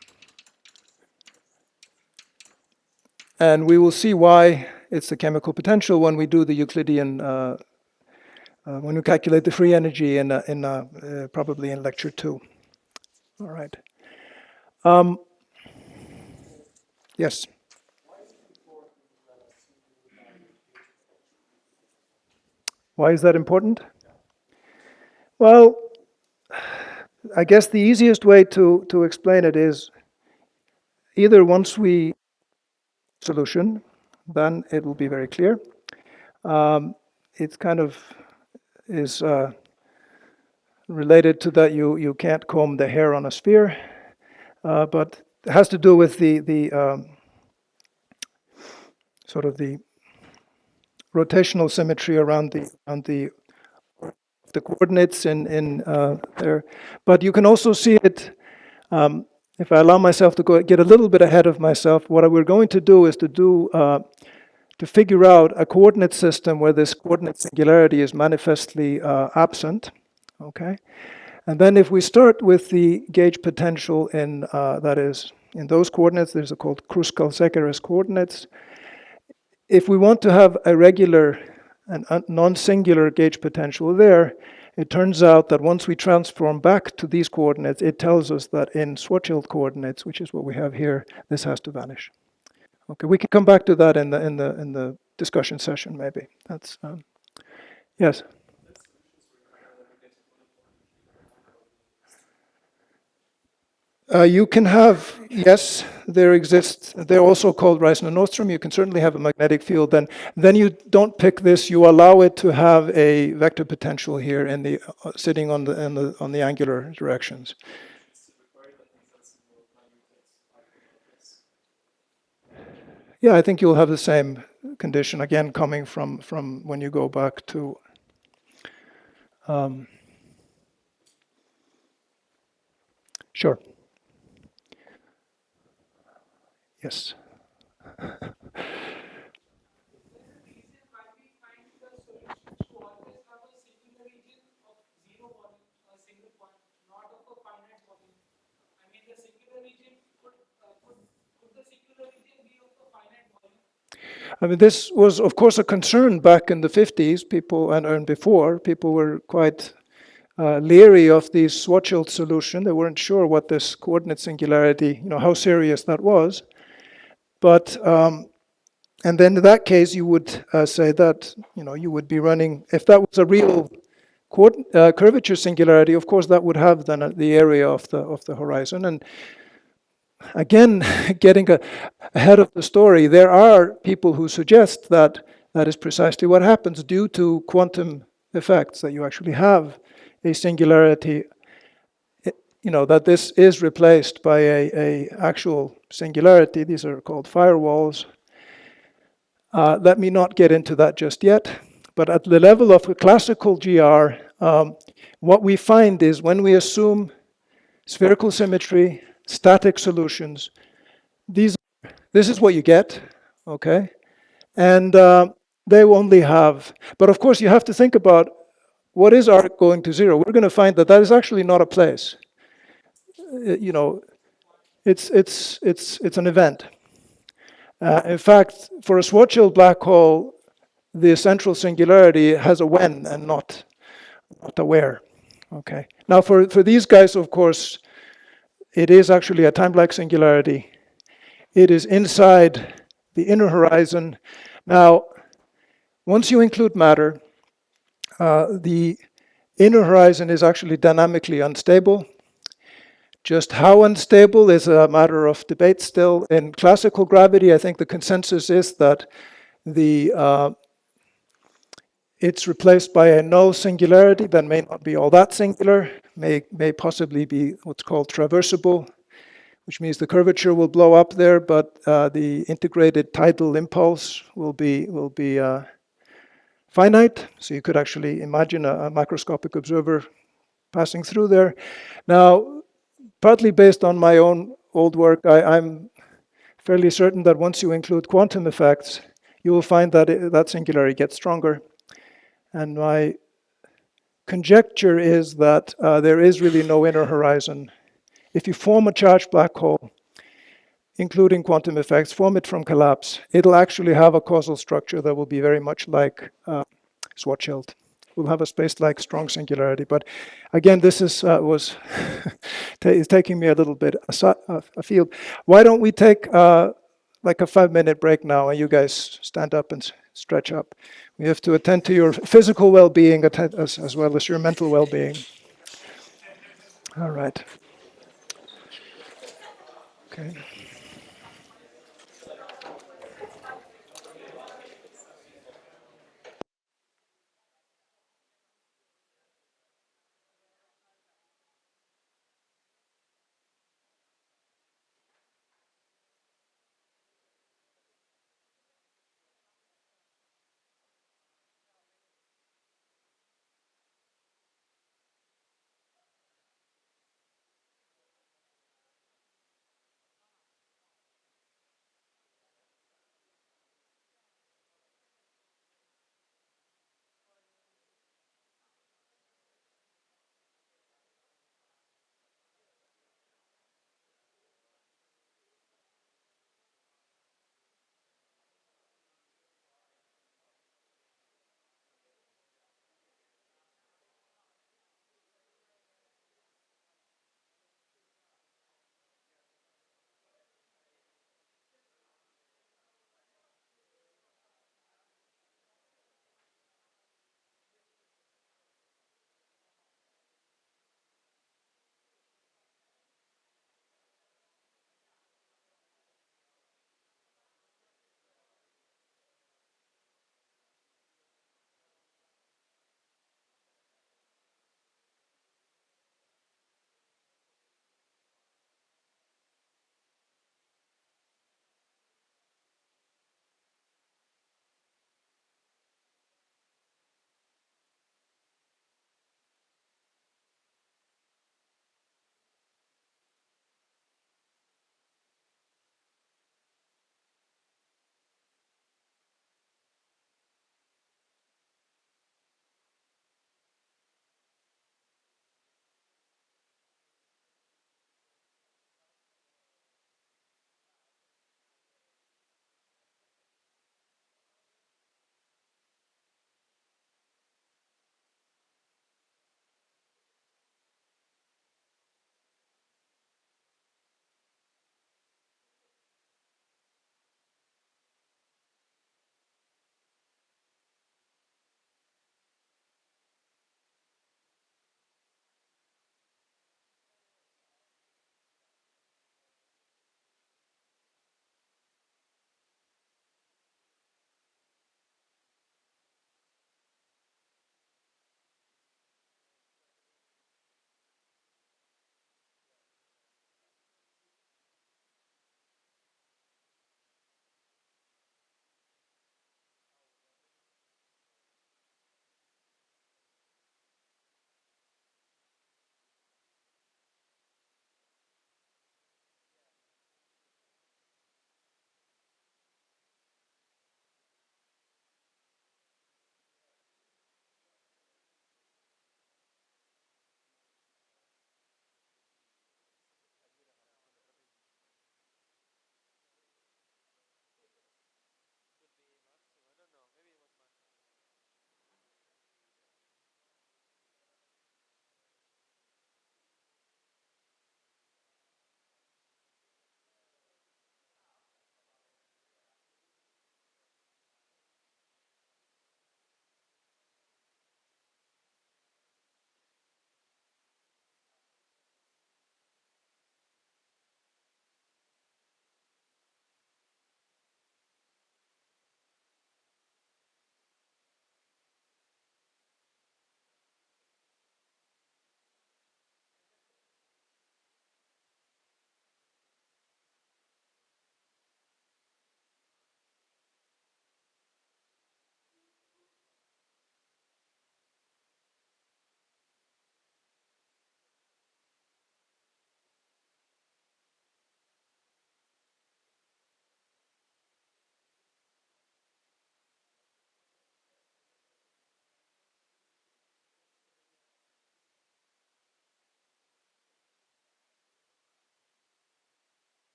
And we will see why it's the chemical potential when we do the Euclidean, when we calculate the free energy probably in lecture 2. All right. Yes. Why is that important? Well, I guess the easiest way to explain it is either once we solution, then it will be very clear. It kind of is related to that you can't comb the hair on a sphere, but it has to do with the sort of the rotational symmetry around the coordinates in there. But you can also see it, if I allow myself to get a little bit ahead of myself, what we're going to do is to figure out a coordinate system where this coordinate singularity is manifestly absent, okay? And then if we start with the gauge potential in, that is in those coordinates. These are called Kruskal-Szekeres coordinates. If we want to have a regular and non-singular gauge potential there, it turns out that once we transform back to these coordinates, it tells us that in Schwarzschild coordinates, which is what we have here, this has to vanish. Okay, we can come back to that in the discussion session, maybe. That's yes. You can have, yes, there exists, they're also called Reissner-Nordström. You can certainly have a magnetic field. Then you don't pick this, you allow it to have a vector potential here in the sitting on the angular directions. Yeah, I think you'll have the same condition, again, coming from when you go back to sure. Yes. I mean, this was, of course, a concern back in the 50s. People, and before, people were quite leery of the Schwarzschild solution. They weren't sure what this coordinate singularity, how serious that was. But, and then in that case, you would say that, you would be running, if that was a real curvature singularity, of course, that would have then the area of the horizon. And again, getting ahead of the story, there are people who suggest that that is precisely what happens due to quantum effects, that you actually have a singularity, that this is replaced by a actual singularity. These are called firewalls. Let me not get into that just yet. But at the level of a classical GR, what we find is when we assume spherical symmetry, static solutions, this is what you get, okay? And they only have, but of course you have to think about what is R going to zero. We're going to find that is actually not a place. It's an event. In fact, for a Schwarzschild black hole, the central singularity has a when and not a where. Okay. Now for these guys, of course, it is actually a time-like singularity. It is inside the inner horizon. Now, once you include matter, the inner horizon is actually dynamically unstable. Just how unstable is a matter of debate still. In classical gravity, I think the consensus is that it's replaced by a null singularity that may not be all that singular, may possibly be what's called traversable, which means the curvature will blow up there, but the integrated tidal impulse will be finite. So you could actually imagine a macroscopic observer passing through there. Now, partly based on my own old work, I'm fairly certain that once you include quantum effects, you will find that that singularity gets stronger. And my conjecture is that there is really no inner horizon. If you form a charged black hole, including quantum effects, form it from collapse, it'll actually have a causal structure that will be very much like Schwarzschild. We'll have a space-like strong singularity. But again, this is is taking me a little bit afield. Why don't we take like a 5-minute break now, and you guys stand up and stretch up. We have to attend to your physical well-being as well as your mental well-being. All right. Okay.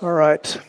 All right.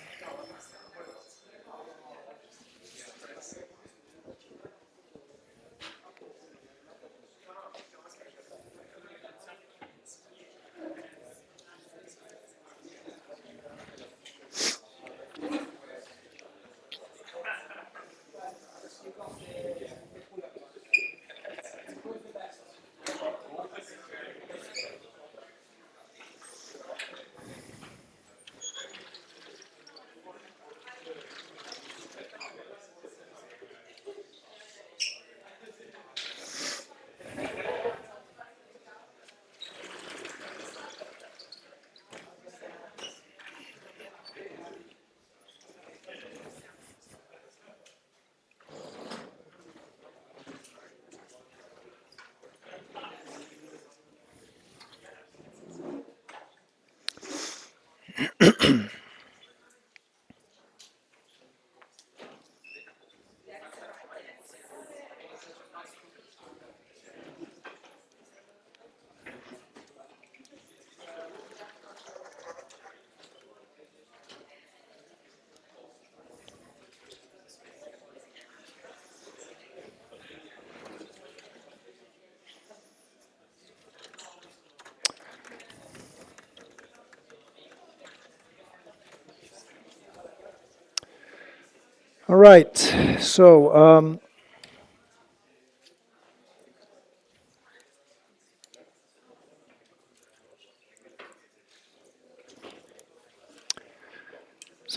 All right. So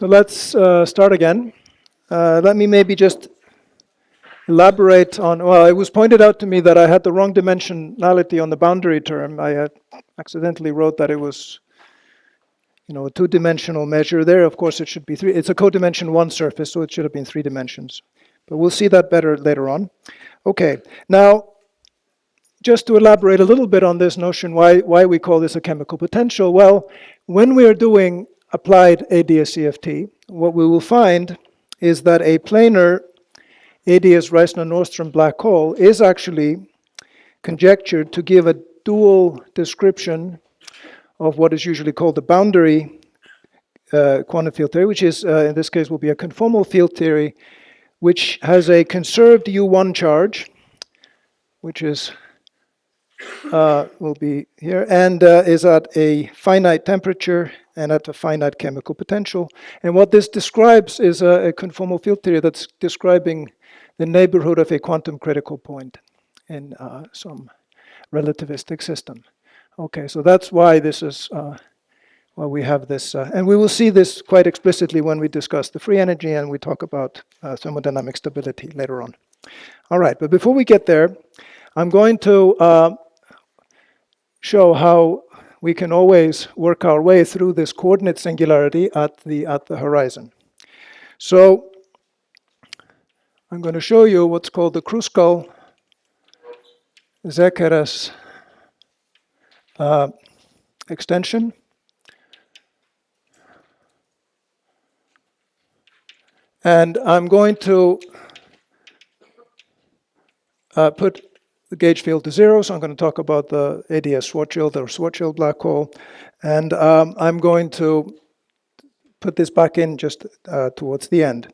let's start again. Let me maybe just elaborate on, well, it was pointed out to me that I had the wrong dimensionality on the boundary term. I had accidentally wrote that it was, a two-dimensional measure there. Of course, it should be three. It's a codimension one surface, so it should have been 3 dimensions. But we'll see that better later on. Okay, now, just to elaborate a little bit on this notion, why we call this a chemical potential. Well, when we are doing applied ADS-CFT, what we will find is that a planar ADS-Reissner-Nordström black hole is actually conjectured to give a dual description of what is usually called the boundary quantum field theory, which is, in this case, will be a conformal field theory, which has a conserved U1 charge, which is will be here, and is at a finite temperature and at a finite chemical potential. And what this describes is a conformal field theory that's describing the neighborhood of a quantum critical point in some relativistic system. Okay, so that's why this is why we have this, and we will see this quite explicitly when we discuss the free energy and we talk about thermodynamic stability later on. All right, but before we get there, I'm going to show how we can always work our way through this coordinate singularity at the horizon. So I'm going to show you what's called the Kruskal-Zekeres extension. And I'm going to put the gauge field to 0, so I'm going to talk about the ADS-Schwarzschild or Schwarzschild black hole. And I'm going to put this back in just towards the end.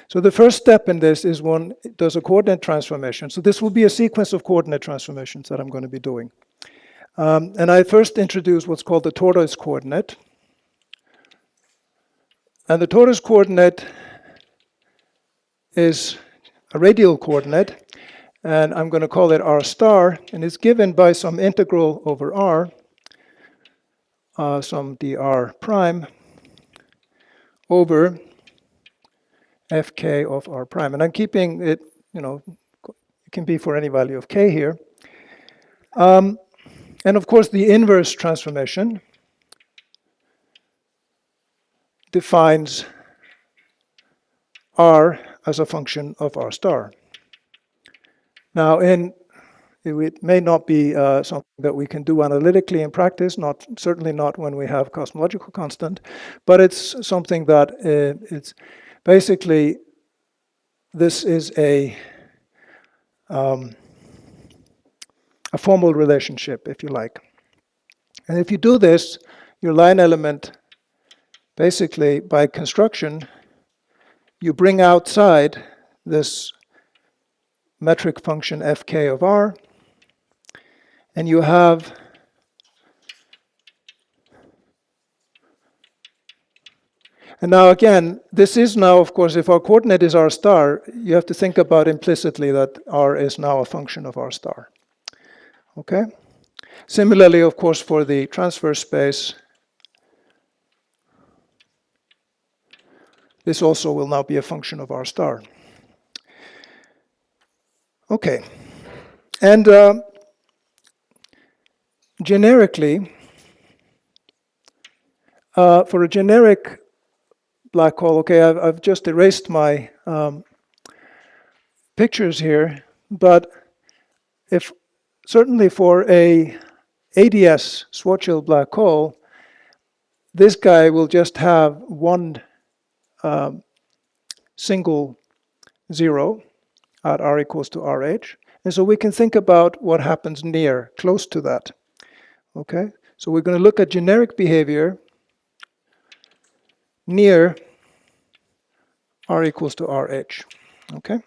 So the first step in this is one does a coordinate transformation. So this will be a sequence of coordinate transformations that I'm going to be doing. And I first introduce what's called the tortoise coordinate. And the tortoise coordinate is a radial coordinate, and I'm going to call it r star, and it's given by some integral over r, some dr prime, over fk of r prime. And I'm keeping it, it can be for any value of k here. And of course, the inverse transformation defines r as a function of r star. Now, it may not be something that we can do analytically in practice, certainly not when we have cosmological constant, but it's something that it's basically, this is a formal relationship, if you like. And if you do this, your line element basically, by construction, you bring outside this metric function fk of r, and you have and now again, this is now, of course, if our coordinate is r star, you have to think about implicitly that r is now a function of r star. Okay? Similarly, of course, for the transverse space, this also will now be a function of r star. Okay. And generically, for a generic black hole, okay, I've just erased my pictures here, but if certainly for a ADS Schwarzschild black hole, this guy will just have one single zero at r equals to RH. And so we can think about what happens near, close to that. Okay, so we're going to look at generic behavior near r equals to RH. Okay,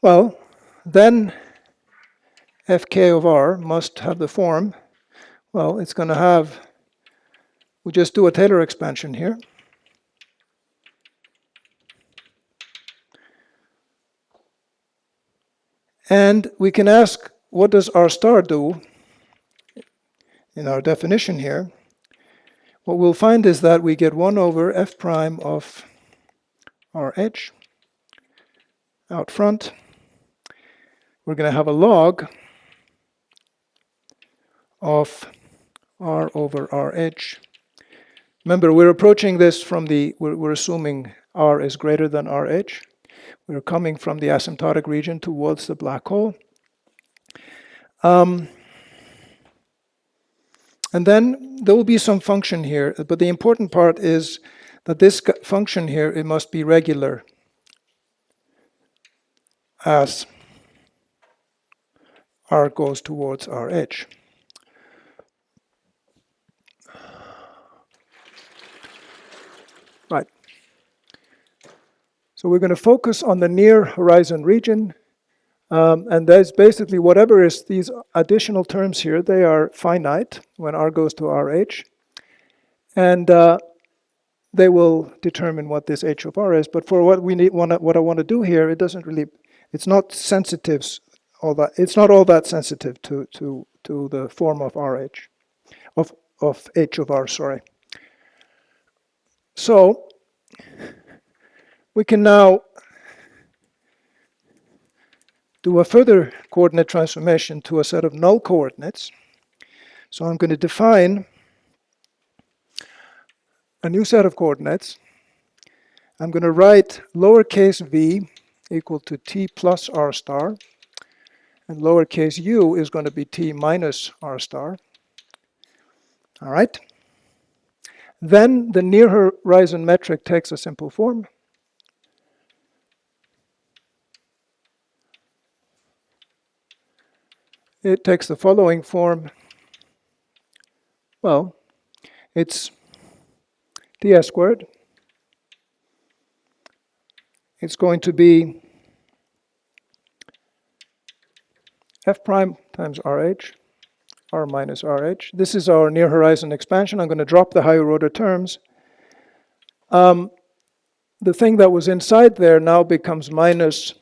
well, then fk of r must have the form, well, it's going to have, we just do a Taylor expansion here. And we can ask, what does r star do in our definition here? What we'll find is that we get 1 over f prime of RH out front. We're going to have a log of r over RH. Remember, we're approaching this from the, we're assuming r is greater than RH. We're coming from the asymptotic region towards the black hole. And then there will be some function here, but the important part is that this function here, it must be regular as r goes towards RH. Right. So we're going to focus on the near horizon region, and that's basically whatever is these additional terms here, they are finite when r goes to RH, and they will determine what this h of r is. But for what we need, what I want to do here, it doesn't really, it's not sensitive, it's not all that sensitive to the form of RH, of h of r, sorry. So we can now do a further coordinate transformation to a set of null coordinates. So I'm going to define a new set of coordinates. I'm going to write lowercase v equal to t plus r star, and lowercase u is going to be t minus r star. All right. Then the near horizon metric takes a simple form. It takes the following form. Well, it's ds squared. It's going to be f prime times RH, r minus RH. This is our near horizon expansion. I'm going to drop the higher order terms. The thing that was inside there now becomes minus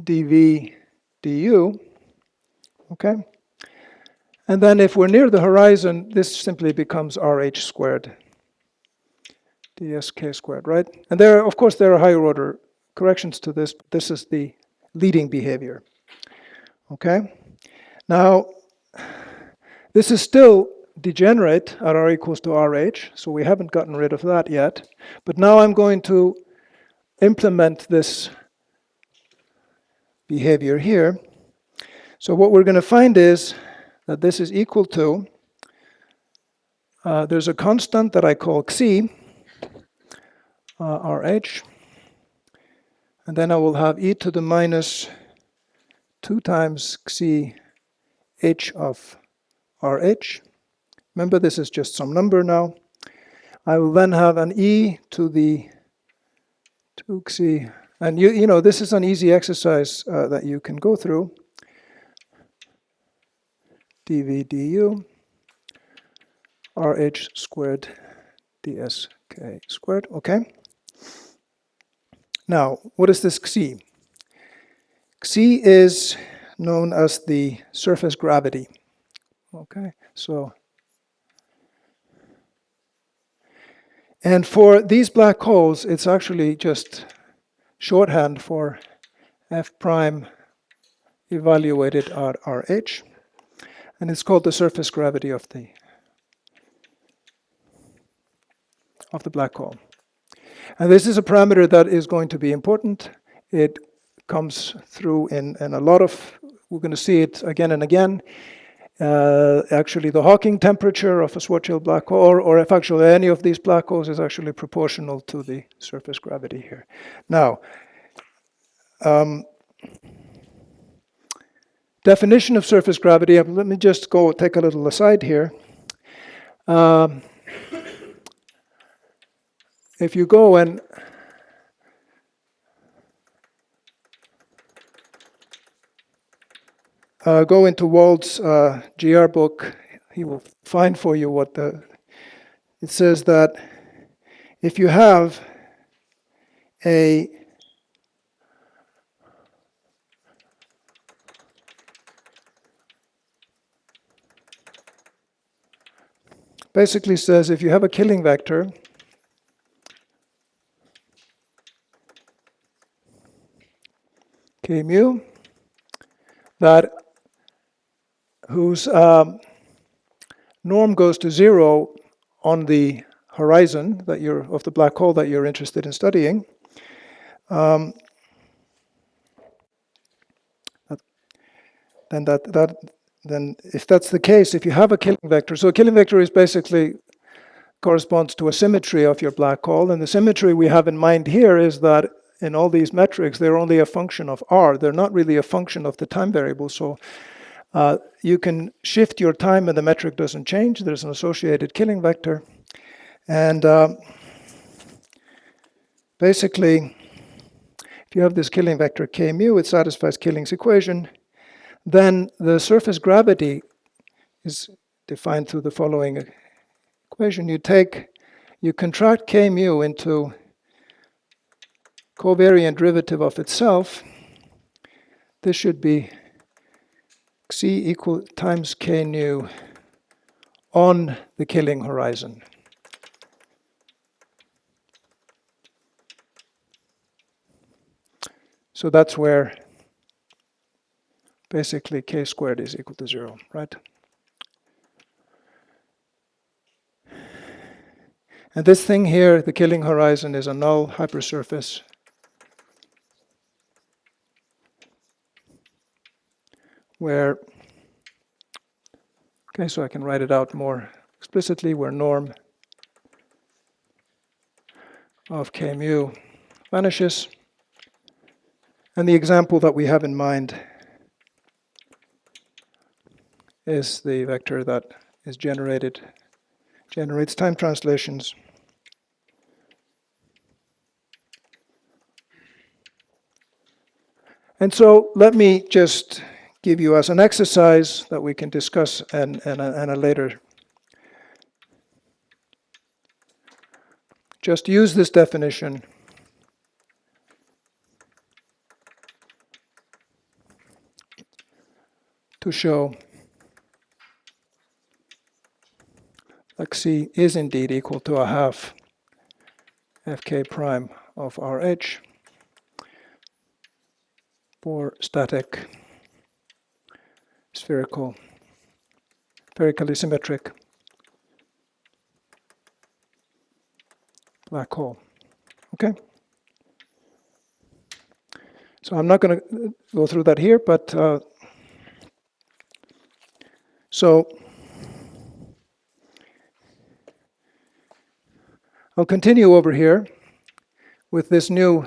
dv du, okay? And then if we're near the horizon, this simply becomes RH squared, dsk squared, right? And there, of course, there are higher order corrections to this, but this is the leading behavior, okay? Now, this is still degenerate at r equals to RH, so we haven't gotten rid of that yet. But now I'm going to implement this behavior here. So what we're going to find is that this is equal to, there's a constant that I call xi, RH, and then I will have e to the minus 2 times xi h of RH. Remember, this is just some number now. I will then have an e to the 2xi. And you know, this is an easy exercise that you can go through. dv du RH squared dsk squared. Okay. Now, what is this xi? Xi is known as the surface gravity. Okay, so. And for these black holes, it's actually just shorthand for F prime evaluated at RH. And it's called the surface gravity of the black hole. And this is a parameter that is going to be important. It comes through in a lot of, we're going to see it again and again. Actually, the Hawking temperature of a Schwarzschild black hole, or if actually any of these black holes, is actually proportional to the surface gravity here. Now, definition of surface gravity, let me just go take a little aside here. If you go and go into Wald's GR book, he will find for you what it says that if you have a basically says if you have a killing vector K mu that whose norm goes to 0 on the horizon that of the black hole that you're interested in studying, then if that's the case, if you have a killing vector, so a killing vector is basically corresponds to a symmetry of your black hole, and the symmetry we have in mind here is that in all these metrics, they're only a function of r. They're not really a function of the time variable. So you can shift your time and the metric doesn't change. There's an associated killing vector. And basically, if you have this killing vector k mu, it satisfies Killing's equation. Then the surface gravity is defined through the following equation. You contract k mu into covariant derivative of itself. This should be xi equal times k nu on the Killing horizon. So that's where basically k squared is equal to 0, right? And this thing here, the Killing horizon, is a null hypersurface. Where, okay, so I can write it out more explicitly, where norm of k mu vanishes. And the example that we have in mind is the vector that is generates time translations. And so let me just give you as an exercise that we can discuss and a later. Just use this definition to show that xi is indeed equal to a half fk prime of RH for static, spherically symmetric black hole. Okay? So I'm not going to go through that here, but so I'll continue over here with this new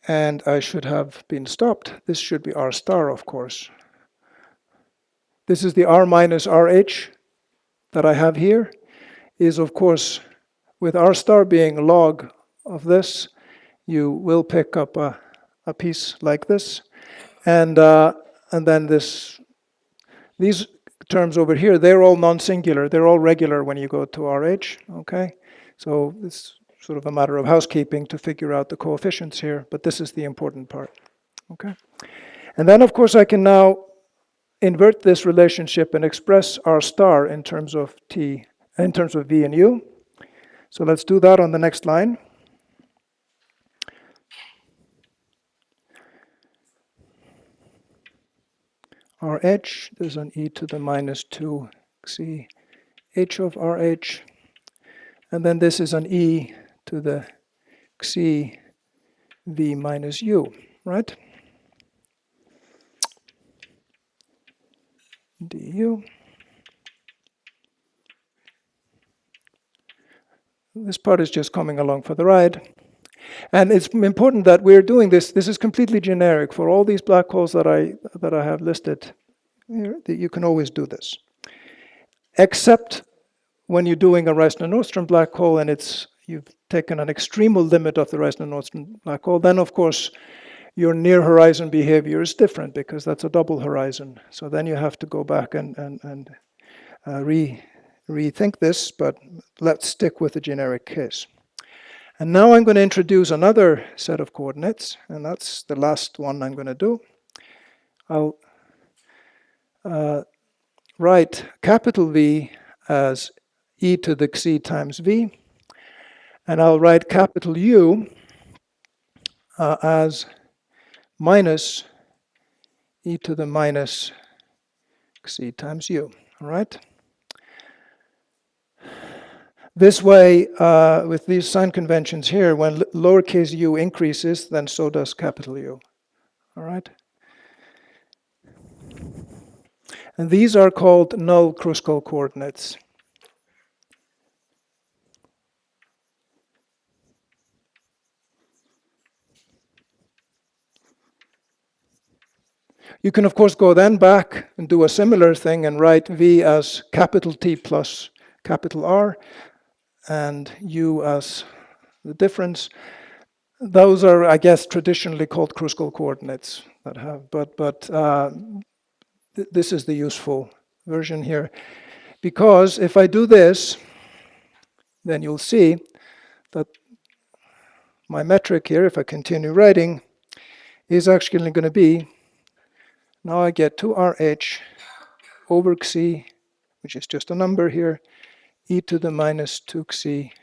And I should have been stopped. This should be R star, of course. This is the R minus RH that I have here, is of course, with R star being log of this, you will pick up a piece like this. And then these terms over here, they're all non-singular. They're all regular when you go to RH, okay? So it's sort of a matter of housekeeping to figure out the coefficients here, but this is the important part, okay? And then, of course, I can now invert this relationship and express R star in terms of T, in terms of V and U. So let's do that on the next line. RH, there's an e to the minus 2 xi h of RH. And then this is an e to the xi v minus u, right? du. This part is just coming along for the ride. And it's important that we're doing this. This is completely generic for all these black holes that I have listed here. That you can always do this, except when you're doing a Reissner-Nordström black hole and you've taken an extremal limit of the Reissner-Nordström black hole. Then, of course, your near horizon behavior is different because that's a double horizon. So then you have to go back and rethink this. But let's stick with the generic case. And now I'm going to introduce another set of coordinates, and that's the last one I'm going to do. I'll write capital V as e to the xi times v, and I'll write capital U as minus e to the minus xi times u, all right? This way, with these sign conventions here, when lowercase u increases, then so does capital U, all right? And these are called null Kruskal coordinates. You can, of course, go then back and do a similar thing and write V as capital T plus capital R, and U as the difference. Those are, I guess, traditionally called Kruskal coordinates that have, but this is the useful version here. Because if I do this, then you'll see that my metric here, if I continue writing, is actually going to be, now I get 2RH over xi, which is just a number here, e to the minus 2 xi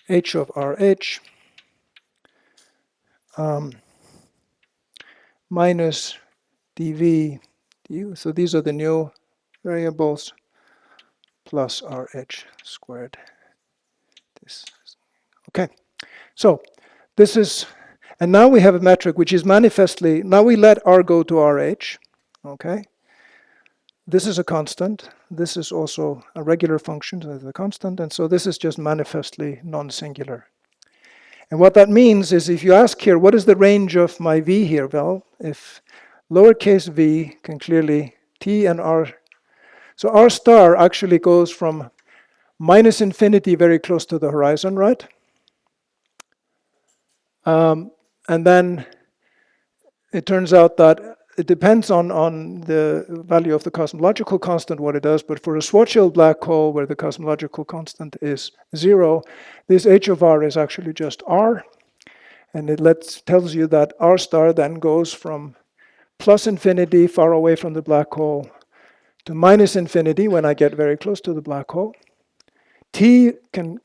h of RH minus dv du. So these are the new variables plus RH squared. Okay, so this is, and now we have a metric which is manifestly, now we let R go to RH, okay? This is a constant. This is also a regular function, so it's a constant, and so this is just manifestly non-singular. And what that means is if you ask here, what is the range of my V here? Well, if lowercase v can clearly, T and R, so R star actually goes from minus infinity very close to the horizon, right? And then it turns out that it depends on the value of the cosmological constant, what it does, but for a Schwarzschild black hole where the cosmological constant is 0, this h of r is actually just r, and it tells you that R star then goes from plus infinity far away from the black hole to minus infinity when I get very close to the black hole. T can,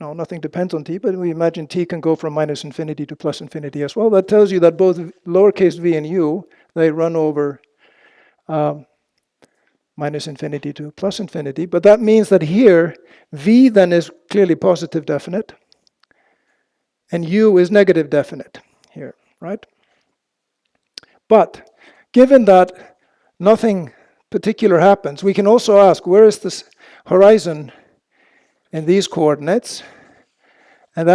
no, nothing depends on T, but we imagine T can go from minus infinity to plus infinity as well. That tells you that both lowercase v and u, they run over minus infinity to plus infinity. But that means that here, v then is clearly positive definite, and u is negative definite here, right? But given that nothing particular happens, we can also ask, where is this horizon in these coordinates? And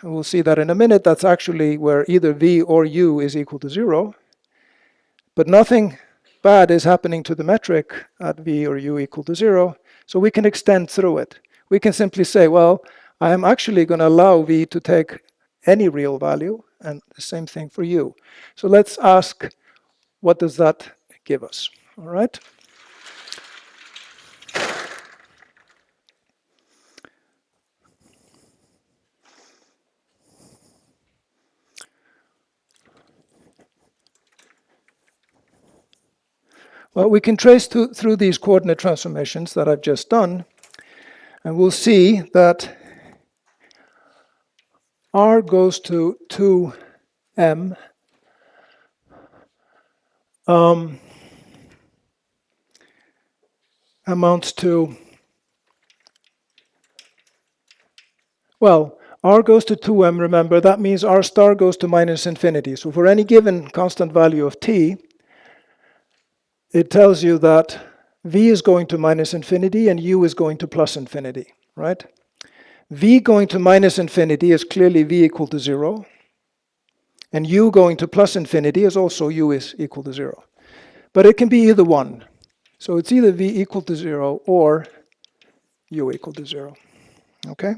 we'll see that in a minute, that's actually where either v or u is equal to 0. But nothing bad is happening to the metric at v or u equal to 0. So we can extend through it. We can simply say, well, I am actually going to allow v to take any real value, and the same thing for u. So let's ask, what does that give us? All right. Well, we can trace through these coordinate transformations that I've just done, and we'll see that r goes to 2m amounts to, well, r goes to 2m, remember, that means r star goes to minus infinity. So for any given constant value of t, it tells you that v is going to minus infinity and u is going to plus infinity, right? V going to minus infinity is clearly v equal to 0. And u going to plus infinity is also u is equal to 0. But it can be either one. So it's either v equal to 0 or u equal to 0. Okay?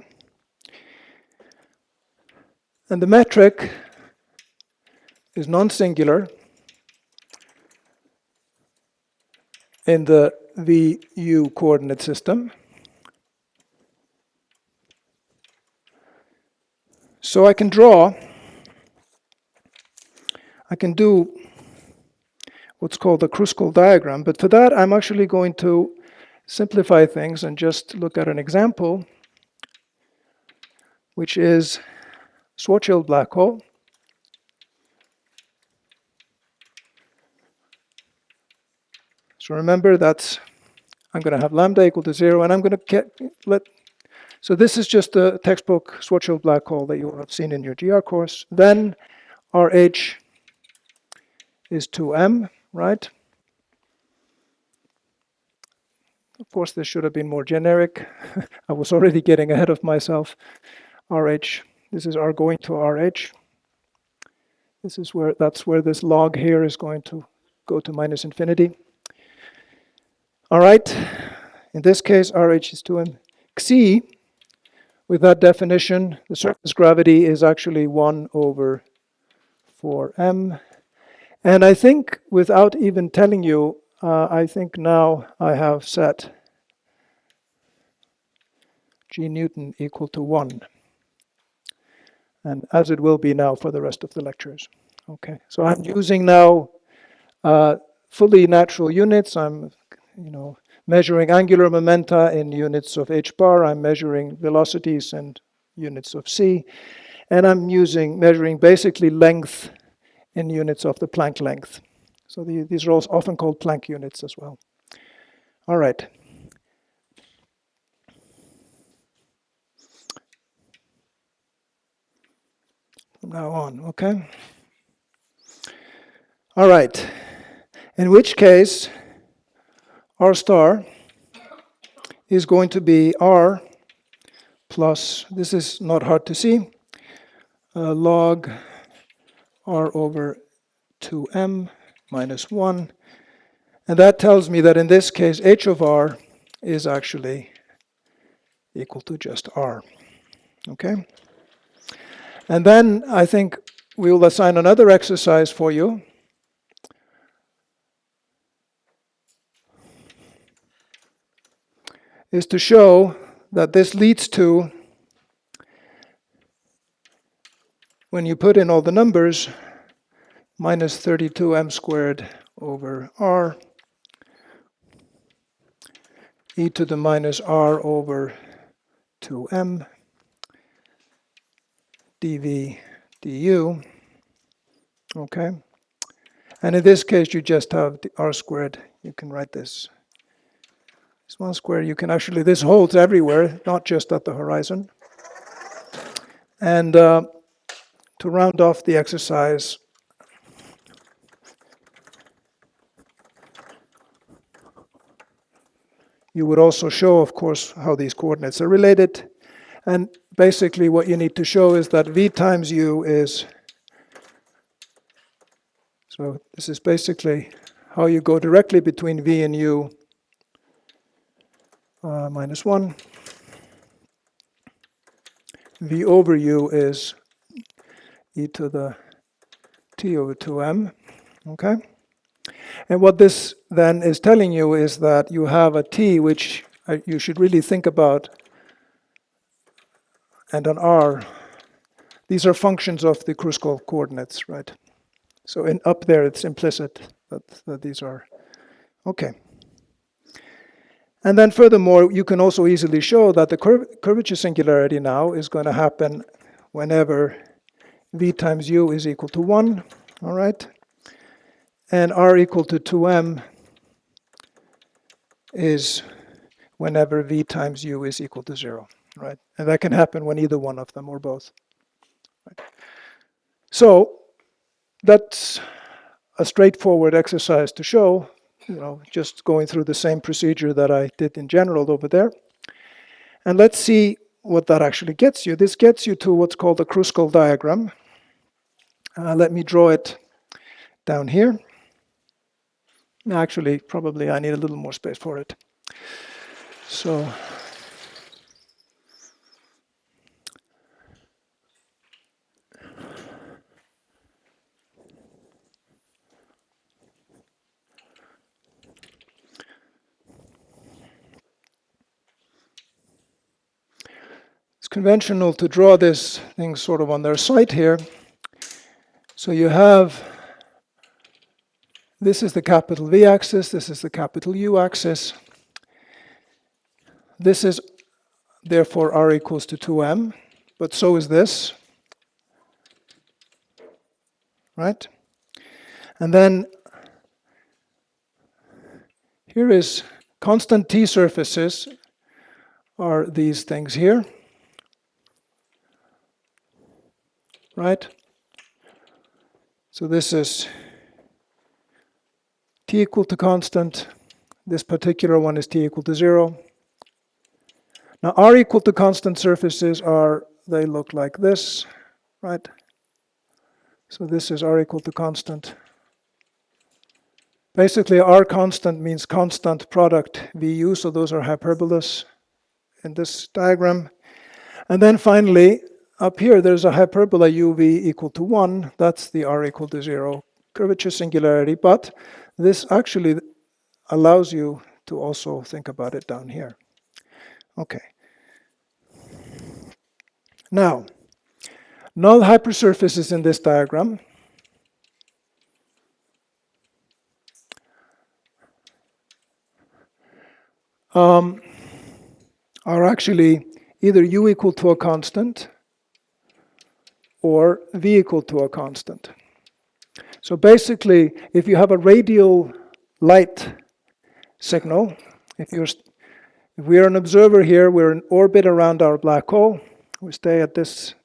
And the metric is non-singular in the VU coordinate system. So I can do what's called a Kruskal diagram, but for that I'm actually going to simplify things and just look at an example, which is Schwarzschild black hole. So remember I'm going to have lambda equal to 0, and I'm going to so this is just a textbook Schwarzschild black hole that you will have seen in your GR course. Then RH is 2m, right? Of course, this should have been more generic. I was already getting ahead of myself. RH, this is r going to RH. That's where this log here is going to go to minus infinity. All right, in this case, RH is 2m. Xi, with that definition, the surface gravity is actually 1 over 4m. And I think, without even telling you, I think now I have set g Newton equal to 1. And as it will be now for the rest of the lectures. Okay, so I'm using now fully natural units. I'm, measuring angular momenta in units of h bar. I'm measuring velocities in units of c. And I'm measuring basically length in units of the Planck length. So these are also often called Planck units as well. All right. From now on, okay? All right. In which case, r star is going to be r plus, this is not hard to see, log r over 2m minus 1. And that tells me that in this case, h of r is actually equal to just r. Okay? And then I think we will assign another exercise for you. Is to show that this leads to, when you put in all the numbers, minus 32m squared over r e to the minus r over 2m dv du. Okay? And in this case, you just have the r squared. You can write this. This 1 squared, you can actually, this holds everywhere, not just at the horizon. And to round off the exercise, you would also show, of course, how these coordinates are related. And basically what you need to show is that V times U is, so this is basically how you go directly between V and U minus 1. V over U is e to the t over 2m, okay? And what this then is telling you is that you have a t which you should really think about, and an r. These are functions of the Kruskal coordinates, right? So up there it's implicit that these are, okay. And then furthermore, you can also easily show that the curvature singularity now is going to happen whenever V times U is equal to 1, all right? And R equal to 2m is whenever V times U is equal to 0, right? And that can happen when either one of them or both. Right? So that's a straightforward exercise to show, just going through the same procedure that I did in general over there. And let's see what that actually gets you. This gets you to what's called a Kruskal diagram. Let me draw it down here. Actually, probably I need a little more space for it. So it's conventional to draw this thing sort of on their side here. So you have, this is the capital V axis, this is the capital U axis. This is therefore R equals to 2m, but so is this, right? And then here is constant T surfaces are these things here, right? So this is T equal to constant. This particular one is T equal to 0. Now R equal to constant surfaces they look like this, right? So this is R equal to constant. Basically R constant means constant product VU, so those are hyperbolas in this diagram. And then finally, up here there's a hyperbola UV equal to 1, that's the R equal to 0 curvature singularity, but this actually allows you to also think about it down here. Okay. Now, null hypersurfaces in this diagram are actually either U equal to a constant or V equal to a constant. So basically, if you have a radial light signal, if we're an observer here, we're in orbit around our black hole, we stay at this,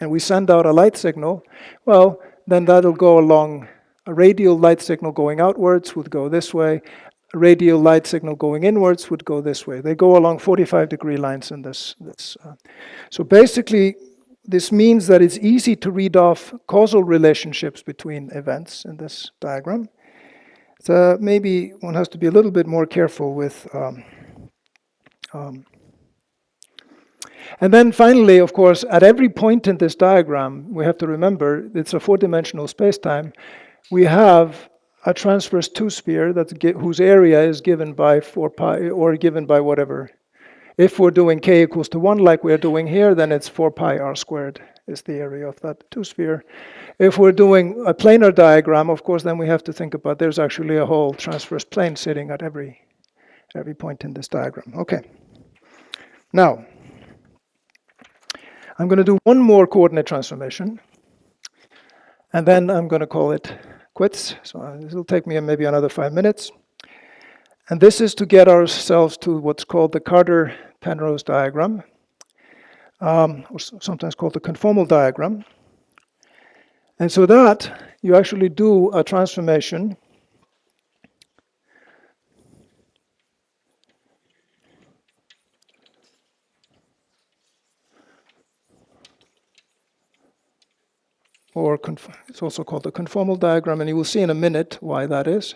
and we send out a light signal, well, then that'll go along, a radial light signal going outwards would go this way, a radial light signal going inwards would go this way. They go along 45-degree lines in this. So basically, this means that it's easy to read off causal relationships between events in this diagram. So maybe one has to be a little bit more careful with. And then finally, of course, at every point in this diagram, we have to remember it's a four-dimensional space-time. We have a transverse two-sphere whose area is given by 4 pi, or given by whatever. If we're doing k equals to 1 like we're doing here, then it's 4 pi r squared is the area of that two-sphere. If we're doing a planar diagram, of course, then we have to think about there's actually a whole transverse plane sitting at every point in this diagram. Okay. Now, I'm going to do one more coordinate transformation, and then I'm going to call it quits. So this will take me maybe another 5 minutes. And this is to get ourselves to what's called the Carter-Penrose diagram, or sometimes called the conformal diagram. And so that, you actually do a transformation or it's also called the conformal diagram, and you will see in a minute why that is.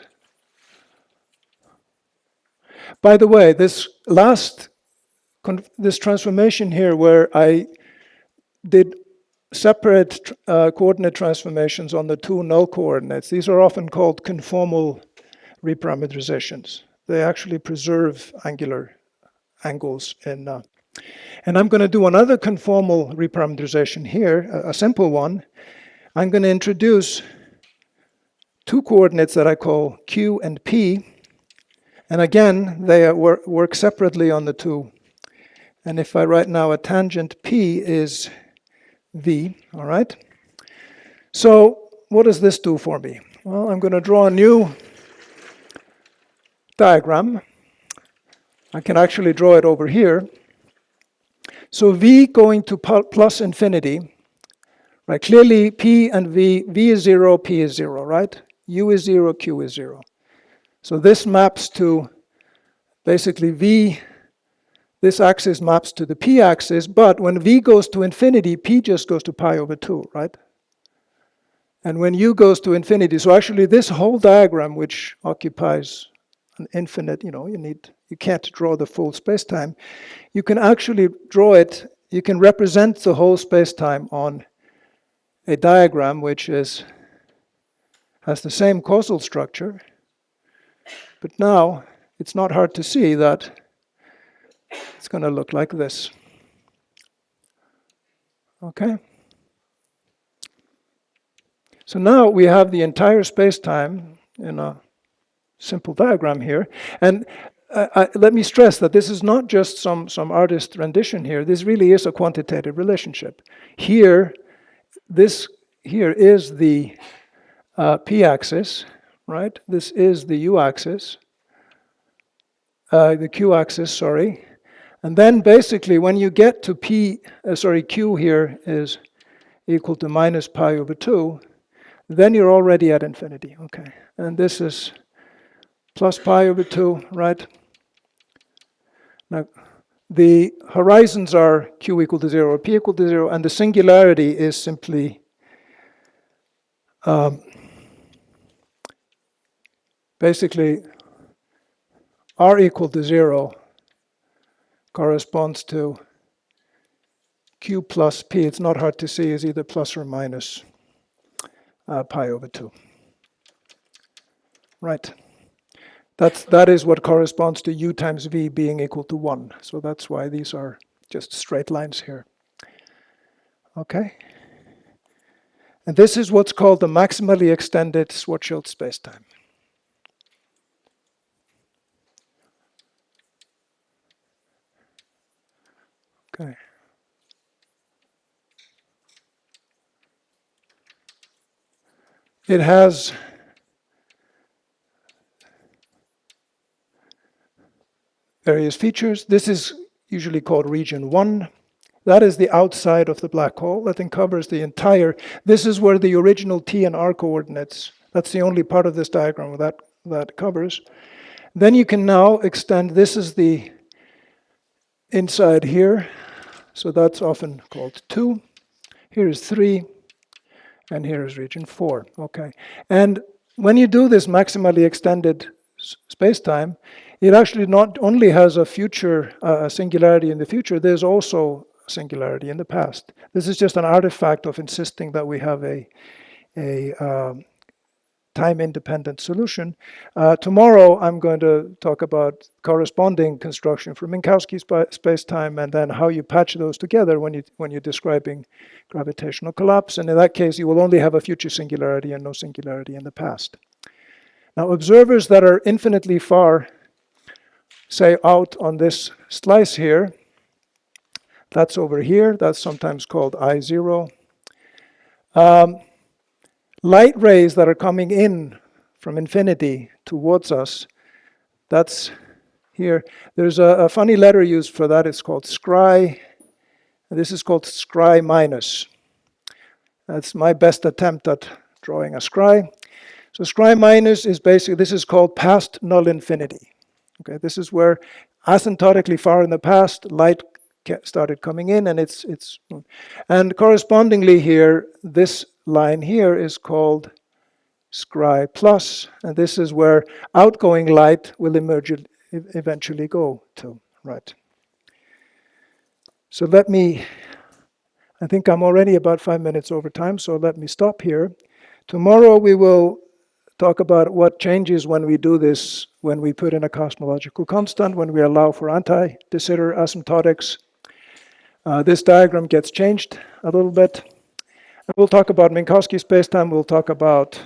By the way, this transformation here where I did separate coordinate transformations on the two null coordinates, these are often called conformal reparameterizations. They actually preserve angular angles in and I'm going to do another conformal reparameterization here, a simple one. I'm going to introduce two coordinates that I call Q and P. And again, they work separately on the two. And if I write now a tangent P is V, all right? So what does this do for me? Well, I'm going to draw a new diagram. I can actually draw it over here. So V going to plus infinity, right? Clearly P and V is 0, P is 0, right? U is 0, Q is 0. So this maps to basically V, this axis maps to the P axis, but when V goes to infinity, P just goes to pi over 2, right? And when U goes to infinity, so actually this whole diagram, which occupies an infinite, you can't draw the full space-time. You can actually draw it, you can represent the whole space-time on a diagram which has the same causal structure, but now it's not hard to see that it's going to look like this. Okay? So now we have the entire space-time in a simple diagram here. And let me stress that this is not just some artist rendition here. This really is a quantitative relationship. This here is the p-axis, right? This is the u-axis, the q-axis, sorry. And then basically when you get to q here is equal to minus pi over 2, then you're already at infinity, okay? And this is plus pi over 2, right? Now, the horizons are q equal to 0 or p equal to 0, and the singularity is simply basically r equal to 0 corresponds to q plus p. It's not hard to see, is either plus or minus pi over 2. Right. That is what corresponds to u times v being equal to 1. So that's why these are just straight lines here. Okay? And this is what's called the maximally extended Schwarzschild spacetime. Okay. It has various features. This is usually called region 1. That is the outside of the black hole. That covers the entire. This is where the original t and r coordinates, that's the only part of this diagram that covers. Then you can now extend, this is the inside here. So that's often called 2. Here is 3. And here is region 4. Okay. And when you do this maximally extended spacetime, it actually not only has a future, singularity in the future, there's also a singularity in the past. This is just an artifact of insisting that we have a time-independent solution. Tomorrow, I'm going to talk about corresponding construction for Minkowski spacetime, and then how you patch those together when you're describing gravitational collapse. And in that case, you will only have a future singularity and no singularity in the past. Now, observers that are infinitely far, say out on this slice here, that's over here. That's sometimes called I0. Light rays that are coming in from infinity towards us, that's here. There's a funny letter used for that. It's called scry. This is called scry minus. That's my best attempt at drawing a scry. So scry minus is basically, this is called past null infinity. Okay, this is where asymptotically far in the past, light started coming in, and and correspondingly here, this line here is called Scri plus, and this is where outgoing light will eventually go to, right? So I think I'm already about 5 minutes over time, so let me stop here. Tomorrow we will talk about what changes when we do this, when we put in a cosmological constant, when we allow for anti-de Sitter asymptotics. This diagram gets changed a little bit. And we'll talk about Minkowski spacetime, we'll talk about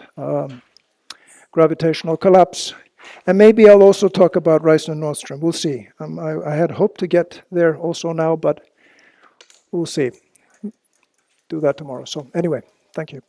gravitational collapse, and maybe I'll also talk about Reisner-Nordström. We'll see. I had hoped to get there also now, but we'll see. Do that tomorrow. So anyway, thank you.